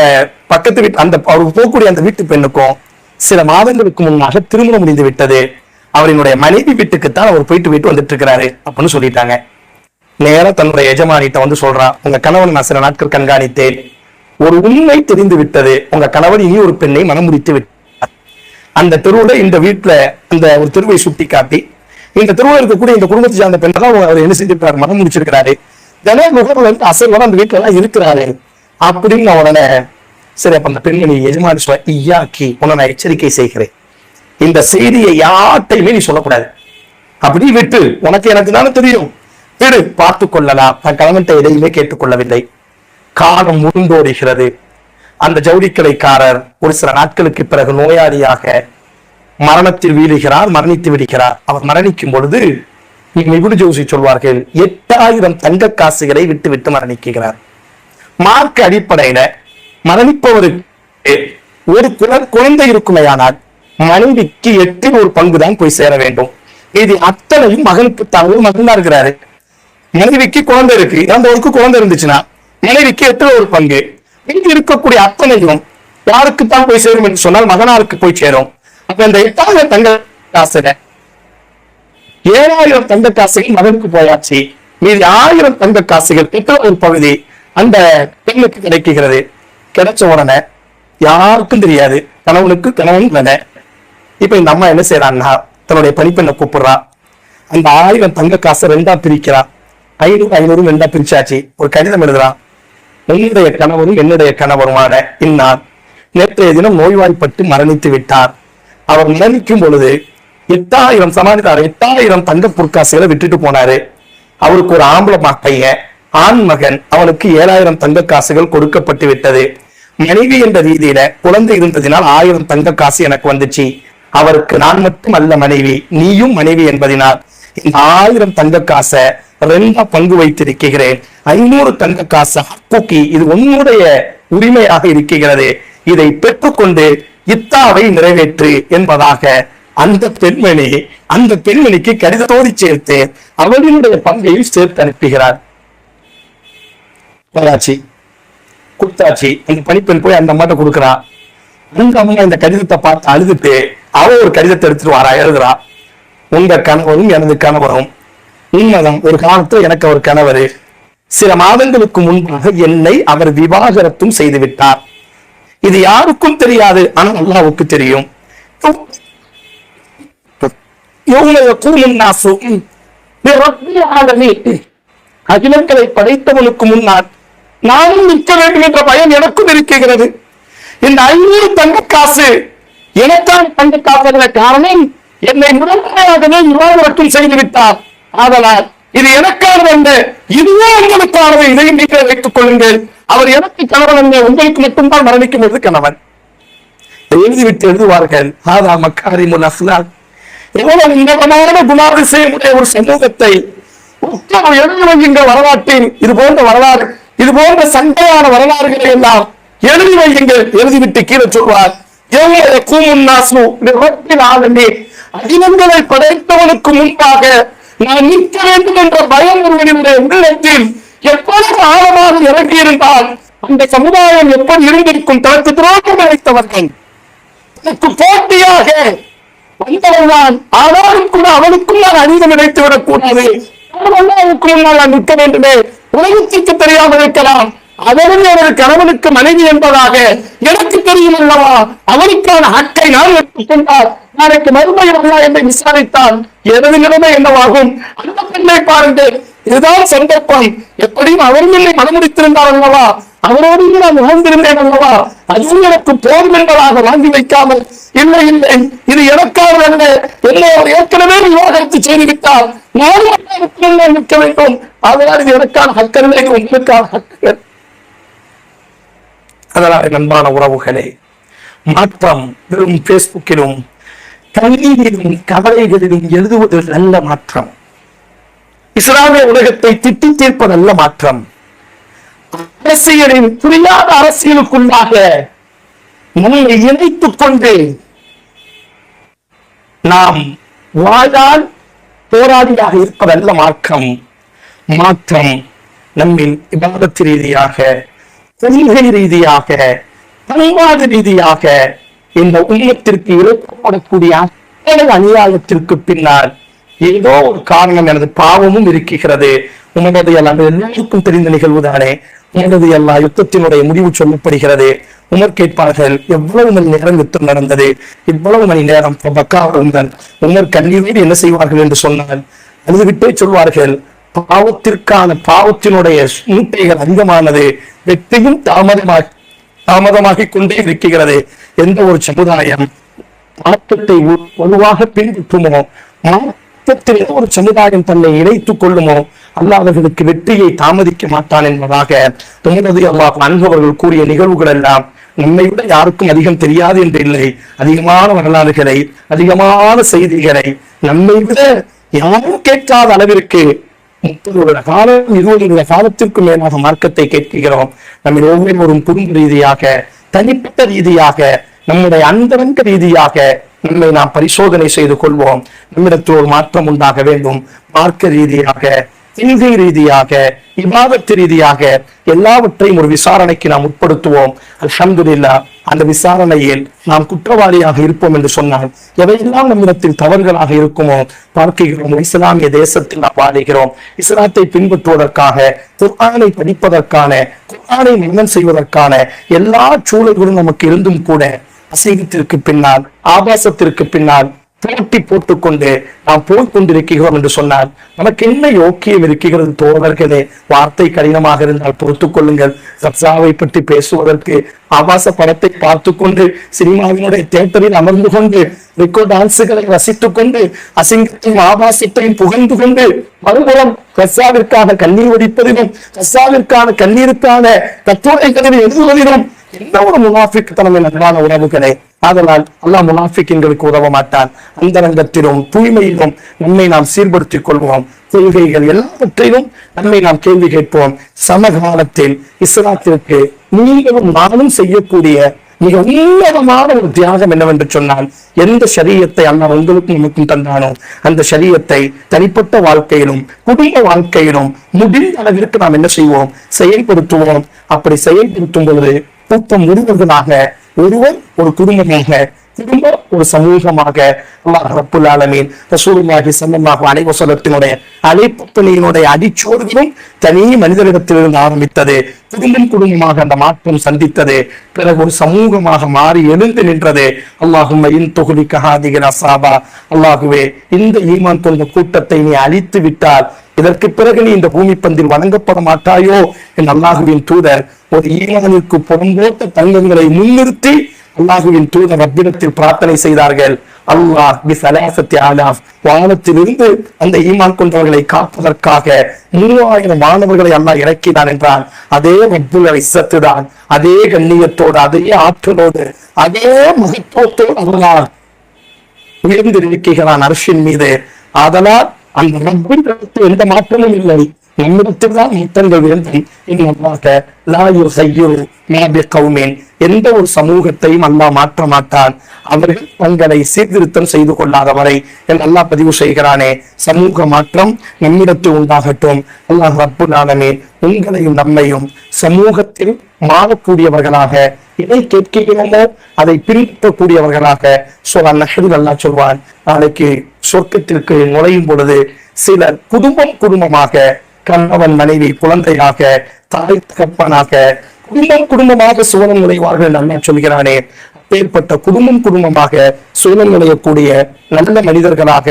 பக்கத்து வீட்டு அந்த அவருக்கு போகக்கூடிய அந்த வீட்டு பெண்ணுக்கும் சில மாதங்களுக்கு முன்னாக திருமணம் முடிந்து விட்டது. அவரினுடைய மனைவி வீட்டுக்குத்தான் அவர் போயிட்டு வந்துட்டு இருக்கிறாரு அப்படின்னு சொல்லிட்டாங்க. நேரம் தன்னுடைய எஜமானிட்ட வந்து சொல்றான், உங்க கணவன் நான் சில நாட்கள் கண்காணித்தேன், ஒரு உண்மை தெரிந்து விட்டது, உங்க கணவன் இனி ஒரு பெண்ணை மனம் முடித்து விட்டார். அந்த தெருவுல இந்த வீட்டுல அந்த ஒரு தெருவை சுட்டி காட்டி, இந்த தெருவில் இருக்கக்கூடிய இந்த குடும்பத்தை சார்ந்த பெண்ணை தான் அவர் என்ன செஞ்சிருக்காரு, மனம் முடிச்சிருக்கிறாரு. தின முகர்ல இருந்து அசல் அந்த வீட்டுல எல்லாம் இருக்கிறாரு அப்படின்னு உடனே சரி, அப்ப அந்த பெண்மணி எஜமானி சொல்ல, ஐயாக்கி உன்னை நான் எச்சரிக்கை செய்கிறேன், இந்த செய்தியை யார்ட்டையுமே நீ சொல்லக்கூடாது, அப்படி விட்டு, உனக்கு எனக்கு தானே தெரியும், விடு, பார்த்து கொள்ளலாம். நான் கணவன்கிட்ட எதையுமே கேட்டுக்கொள்ளவில்லை. காலம் முழுந்தோடுகிறது. அந்த ஜவுளிக்கடைக்காரர் ஒரு சில நாட்களுக்கு பிறகு நோயாளியாக மரணத்தில் வீழுகிறார், மரணித்து விடுகிறார். அவர் மரணிக்கும் பொழுது இப்னு ஜௌஸி சொல்வார்கள், 8000 தங்க காசுகளை விட்டு விட்டு மரணிக்கிறார். மார்க் அடிப்படையில மரணிப்பவருக்கு ஒரு குழந்தை இருக்குமையானால் மனைவிக்கு 8 ஒரு பங்கு தான் போய் சேர வேண்டும். இது அத்தனையும் மகனுக்கு தவிர மகன் தான் இருக்கிறாரு. மனைவிக்கு குழந்தை இருக்கு, இறந்தவருக்கு குழந்தை இருந்துச்சுன்னா மனைவிக்கு 8 ஒரு பங்கு. இங்கு இருக்கக்கூடிய அத்தனையும் யாருக்குத்தான் போய் சேரும் என்று சொன்னால் மகனாருக்கு போய் சேரும். அப்ப இந்த 8000 தங்க காசுல 7000 தங்க காசுகள் மகனுக்கு போயாச்சு. மீதி 1000 தங்க காசுகள் 8 ஒரு பகுதி அந்த பெண்ணுக்கு கிடைக்கிறது. கிடைச்ச உடனே யாருக்கும் தெரியாது, கணவனுக்கு கணவன் தானே. இப்ப இந்த அம்மா என்ன செய்யறான்னா, தன்னுடைய பணிப்பெண்ணை கூப்பிடுறா, அந்த 1000 தங்க காசை 2ஆ பிரிக்கிறா. 500 2ஆ பிரிச்சாச்சு. ஒரு கடிதம் எழுதுறான், உன்னுடைய கணவரும் என்னுடைய கணவருமான இன்னார் நேற்றைய தினம் நோய்வாய்ப்பட்டு மரணித்து விட்டார். அவர் மரணிக்கும் பொழுது 8000 சமாளித்தார். 8000 தங்க பொற்காசுகளை விட்டுட்டு போனாரு. அவருக்கு ஒரு ஆம்பளை பையன், ஆண் மகன். அவனுக்கு 7000 தங்க காசுகள் கொடுக்கப்பட்டு விட்டது. மனைவி என்ற ரீதியில குழந்தை இருந்ததினால் 1000 தங்க காசு எனக்கு வந்துச்சு. அவருக்கு நான் மட்டும் அல்ல மனைவி, நீயும் மனைவி என்பதனால் இந்த 1000 தங்க காசை 2 பங்கு வைத்திருக்கிறேன். 500 தங்க காசு ஹக்கூக்கி, இது உன்னுடைய உரிமையாக இருக்கிறது. இதை பெற்றுக்கொண்டு இத்தாவை நிறைவேற்று என்பதாக அந்த பெண்மணிக்கு கடிதத்தோடு சேர்த்து அவர்களுடைய பங்கையும் சேர்த்து அனுப்புகிறார். கொடுத்தாச்சு. அந்த பணிப்பெண் போய் அந்த அம்மாட்ட கொடுக்குறா. அந்த அம்மா இந்த கடிதத்தை பார்த்து அழுதுட்டு அவ ஒரு கடிதத்தை எடுத்துட்டு வரா, எழுதுறா. உங்க கணவரும் எனது கணவரும் உண்மைதான், ஒரு காலத்துல எனக்கு ஒரு கணவர் சில மாதங்களுக்கு முன்பாக என்னை அவர் விவாகரத்தும் செய்து விட்டார். இது யாருக்கும் தெரியாது, ஆனால் அல்லாஹ்வுக்கு தெரியும். அகிலங்களை படைத்தவனுக்கு முன்னால் நானும் நிற்க வேண்டும் என்ற பயம் எனக்கும் இருக்கிறது. இந்த 500 தங்க காசு எனக்கான தங்க காசு காரணம் என்னை முதன்மையாகவே விவாகரத்தும் செய்து விட்டார். ஆதலால் இது எனக்கானது அல்ல, இதுவே உங்களுக்கானது, இதையும் நீங்கள் வைத்துக் கொள்ளுங்கள். அவர் எனக்கு கணவன் அல்ல, உங்களுக்கு மட்டும்தான் மரணிக்கும் போது கணவன். எழுதிவிட்டு எழுதுவார்கள். எவ்வளவு உன்னதமான குணாதிசயமுடைய ஒரு சமூகத்தை எழுதி வையுங்க. வரலாற்றில் இது போன்ற வரலாறு, இது போன்ற சண்டையான வரலாறுகளை எல்லாம் எழுதி வையுங்கள். எழுதிவிட்டு கீழே சொல்வார், அகிலங்களை படைத்தவனுக்கு முன்பாக நான் நிற்க வேண்டும் என்ற பயம் ஒருவனுடைய உள்ளத்தில் எவ்வளவு ஆழமாக இறங்கி இருந்தால் அந்த சமுதாயம் எப்படி இருந்திருக்கும். தனக்கு துரோகம் அளித்தவர்கள் தனக்கு போட்டியாக வந்தவன்தான். ஆனாலும் கூட அவனுக்கும் நான் அநீதம் இணைத்து விடக் கூடாது. அவனுக்கு முன்னால் நான் நிற்க வேண்டுமே. உலகத்திற்கு தெரியாமல் இருக்கலாம், அவரும் எனது கணவனுக்கு மனைவி என்பதாக எனக்கு தெரியும் அல்லவா. அவனுக்கான ஹக்கை நான் எடுத்துக்கொண்டால் நாளைக்கு மறுமையில் என்னை விசாரித்தால் எனது நிலைமை என்னவாகும்? அந்த பெண்ணை பாருங்கள், இதுதான் சந்தர்ப்பம். எப்படியும் அவரும் என்னை மனமுடித்திருந்தார் அல்லவா, அவரோடு நான் உணர்ந்திருந்தேன் அல்லவா, அதுவும் எனக்கு போதும் என்பதாக வாங்கி வைக்காமல், இல்லை இல்லை இது எனக்காக அல்ல, என்னை அவர் ஏற்கனவே விவாகரத்து செய்துவிட்டால் நானும் நிற்க வேண்டும். அதனால் இது எனக்கான ஹக்கல்ல, இது உங்களுக்கான ஹக்குகள். அதனால் நண்பான உறவுகளே, மாற்றம் வெறும் பேஸ்புக்கிலும் கண்ணீரிலும் கவலைகளிலும் எழுதுவது நல்ல மாற்றம். இஸ்லாமிய உலகத்தை திட்டி தீர்ப்பதல்ல மாற்றம். அரசியலின் புரியாத அரசியலுக்குள்ளாக நம்மை இணைத்துக் கொண்டு நாம் வாழால் போராடியாக இருப்பதல்ல மாற்றம். மாற்றம் நம்மின் இபாதத் ரீதியாக, கொள்கை ரீதியாக, பண்பாடு ரீதியாக இந்த உலகத்திற்கு இறக்கப்படக்கூடிய அநியாயத்திற்கு பின்னால் ஏதோ ஒரு காரணம், எனது பாவமும் இருக்கிறது. உமது எல்லாம் எல்லாருக்கும் தெரிந்த நிகழ்வுதானே. உமது எல்லா யுத்தத்தினுடைய முடிவு சொல்லப்படுகிறது. உமர் கேட்பார்கள், எவ்வளவு மணி நேரம் யுத்தம் நடந்தது? இவ்வளவு மணி நேரம் உமர் கண்ணீரோடு என்ன செய்வார்கள் என்று சொன்னால் அழுதுவிட்டே சொல்வார்கள், பாவத்தினுடைய மூட்டைகள் அதிகமானது, வெற்றியும் தாமதமாகிக் கொண்டே இருக்கிறது. எந்த ஒரு சமுதாயம் மாற்றத்தை வலுவாக பின்பற்றுமோ, மாற்றத்தில் ஒரு சமுதாயம் தன்னை இணைத்துக் கொள்ளுமோ, அல்லாதவர்களுக்கு வெற்றியை தாமதிக்க மாட்டான் என்பதாக அல்லாஹ் அன்பவர்கள் கூறிய நிகழ்வுகள் எல்லாம் நம்மை விட யாருக்கும் அதிகம் தெரியாது என்று இல்லை. அதிகமான வரலாறுகளை, அதிகமான செய்திகளை நம்மை விட யாரும் கேட்காத அளவிற்கு 30 வருட காலம், 20 வருட காலத்திற்கு மேலாக மார்க்கத்தை கேட்கிறோம். நம்ம ஒவ்வொருவரும் குடும்ப ரீதியாக, தனிப்பட்ட ரீதியாக, நம்முடைய அந்தரங்க ரீதியாக நம்மை நாம் பரிசோதனை செய்து கொள்வோம். நம்மிடத்தில் ஒரு மாற்றம் உண்டாக வேண்டும். மார்க்க ரீதியாக, சிந்தை ரீதியாக, இபாதத்து ரீதியாக எல்லாவற்றையும் ஒரு விசாரணைக்கு நாம் உட்படுத்துவோம். அல்ஹம்துலில்லாஹ், அந்த விசாரணையில் நாம் குற்றவாளியாக இருப்போம் என்று சொன்னால் எவையெல்லாம் நம்மிடத்தில் தவறுகளாக இருக்குமோ பார்க்கிறோம். இஸ்லாமிய தேசத்தில் நாம் வாழுகிறோம். இஸ்லாத்தை பின்பற்றுவதற்காக, குர்ஆனை படிப்பதற்கான, குர்ஆனை மனனம் செய்வதற்கான எல்லா சூழல்களும் நமக்கு இருந்தும் கூட அசிங்கத்திற்கு பின்னால், ஆபாசத்திற்கு பின்னால், போட்டி போட்டுக்கொண்டு நாம் போய்கொண்டிருக்கிறோம் என்று சொன்னால் நமக்கு என்ன யோக்கியம் இருக்கிறது தோழர்களே? வார்த்தை கடினமாக இருந்தால் பொறுத்துக் கொள்ளுங்கள். சப்சாவை பற்றி பேசுவதற்கு ஆபாச படத்தை பார்த்து கொண்டு சினிமாவினுடைய தியேட்டரில் அமர்ந்து கொண்டு ரெக்கார்ட் டான்ஸுகளை ரசித்துக் கொண்டு அசிங்கத்தையும் ஆபாசத்தையும் புகழ்ந்து கொண்டு மறுபுறம் கசாவிற்கான கண்ணீர் வடிப்பதிலும் கசாவிற்கான கண்ணீருக்கான கட்டுரைகளில் எழுதுவதிலும் என்ன ஒரு முனாஃபிக்குத்தனம் என்கிறான உறவுகளே. ஆதலால் அல்லாஹ் முனாஃபிக்கின்களுக்கு உதவ மாட்டான். அந்த ரங்கத்திலும் தூய்மையிலும் நம்மை நாம் சீர்படுத்திக் கொள்வோம். கொள்கைகள் எல்லாவற்றிலும் நம்மை நாம் கேள்வி கேட்போம். சமகாலத்தில் இஸ்லாத்திற்கு நீங்களும் நானும் செய்யக்கூடிய மிக உன்னதமான ஒரு தியாகம் என்னவென்று சொன்னால், எந்த ஷரியத்தை அல்லாஹ் உங்களுக்கும் நமக்கும் தந்தானோ அந்த ஷரியத்தை தனிப்பட்ட வாழ்க்கையிலும் குடும்ப வாழ்க்கையிலும் முடிந்த அளவிற்கு நாம் என்ன செய்வோம்? செயல்படுத்துவோம். அப்படி செயல்படுத்தும் பொழுது கூட்டம் ஒருவர்களாக, ஒருவர் ஒரு குடும்பமாக, குடும்பம் ஒரு சமூகமாக அல்லாஹ் ரப்புல் ஆலமீன் ரசூலுல்லாஹி ஸல்லல்லாஹு அலைஹி வஸல்லத்தினுடைய அழைப்புப்பணியினுடைய அடிச்சோடுகளும் தனி மனிதரிடத்திலிருந்து ஆரம்பித்தது. குடும்பமாக அந்த மாற்றம் சந்தித்தது. பிறகு ஒரு சமூகமாக மாறி எழுந்து நின்றது. அல்லாஹும்ம இன் துஹ்லிக ஹாதிஹில் அஸாபா, அல்லாஹுவே இந்த ஈமான் கொண்ட கூட்டத்தை நீ அழித்து விட்டால் இதற்கு பிறகு நீ இந்த பூமி பந்தில் வணங்கப்பட மாட்டாயோ என் அல்லாஹுவின் தூதர் ஒரு ஈமானுக்கு புறம்போட்ட தங்கங்களை முன்னிறுத்தி அல்லாஹுவின் தூதர் ரப்பிடத்தில் பிரார்த்தனை செய்தார்கள். அல்லாஹ் பிஸலாசத்தி ஆலாஃப், வானத்திலிருந்து அந்த ஈமான் கொண்டவர்களை காப்பதற்காக 3000 மாணவர்களை அல்லாஹ் இறக்கினான் என்றான். அதே ரப்புல் இஸ்ஸத்து தான், அதே கண்ணியத்தோடு, அதே ஆற்றலோடு, அதே மகத்துவத்தோடு அல்லாஹ் உயர்ந்திருக்கிறான் அர்ஷின் மீது. ஆதலால் அந்த ரப்பின் எந்த மாற்றமும் இல்லை. நம்மிடத்தில் தான் மாற்றங்கள் வேண்டும். எந்த ஒரு சமூகத்தையும் அல்லாஹ் மாற்ற மாட்டான். அவர்கள் தங்களை சீர்திருத்தம் செய்து கொள்ளாத வரை என்று அல்லாஹ் பதிவு செய்கிறானே. சமூக மாற்றம் நம்மிடத்தில் உண்டாகட்டும். அல்லாஹ் ரப்புல் ஆலமீன் உங்களையும் நம்மையும் சமூகத்தில் மாறக்கூடியவர்களாக, எதை கேட்கிறோமோ அதை பின்பற்றக்கூடியவர்களாக சூரா நஹ்ரில் அல்லாஹ் சொல்வான். நாளைக்கு சொர்க்கத்திற்கு நுழையும் பொழுது சிலர் குடும்பமாக, கணவன் மனைவி குழந்தையாக, தாய் தகப்பனாக, குடும்பமாக சூழல் நுழைவார்கள் நல்லா சொல்கிறானே. அப்பேற்பட்ட குடும்பமாக சூழல் நுழையக்கூடிய நல்ல மனிதர்களாக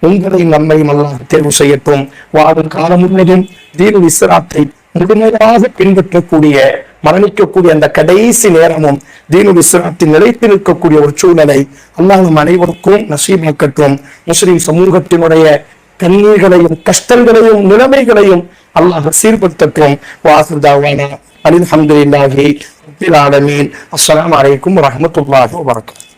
உங்களையும் நம்மையும் அல்லாஹ் தேர்வு செய்யட்டும். வாழும் காலம் முழுவதும் தீனுல் இஸ்லாத்தை முழுமையாக பின்பற்றக்கூடிய, மரணிக்கக்கூடிய அந்த கடைசி நேரமும் தீனுல் இஸ்லாத்தில் நிலைத்து நிற்கக்கூடிய ஒரு சூழலை அல்லாஹ் நம் அனைவருக்கும் நசீபாக்கட்டும். முஸ்லிம் சமூகத்தினுடைய கண்ணீர்களையும் கஷ்டங்களையும் நிலைமைகளையும் அல்லாஹ் சீர்படுத்தட்டும். வாஹிர் தஅவானா அல்ஹம்துலில்லாஹி ரப்பில் ஆலமீன். அஸ்ஸலாமு அலைக்கும் வரஹ்மத்துல்லாஹி வபரகாத்துஹு.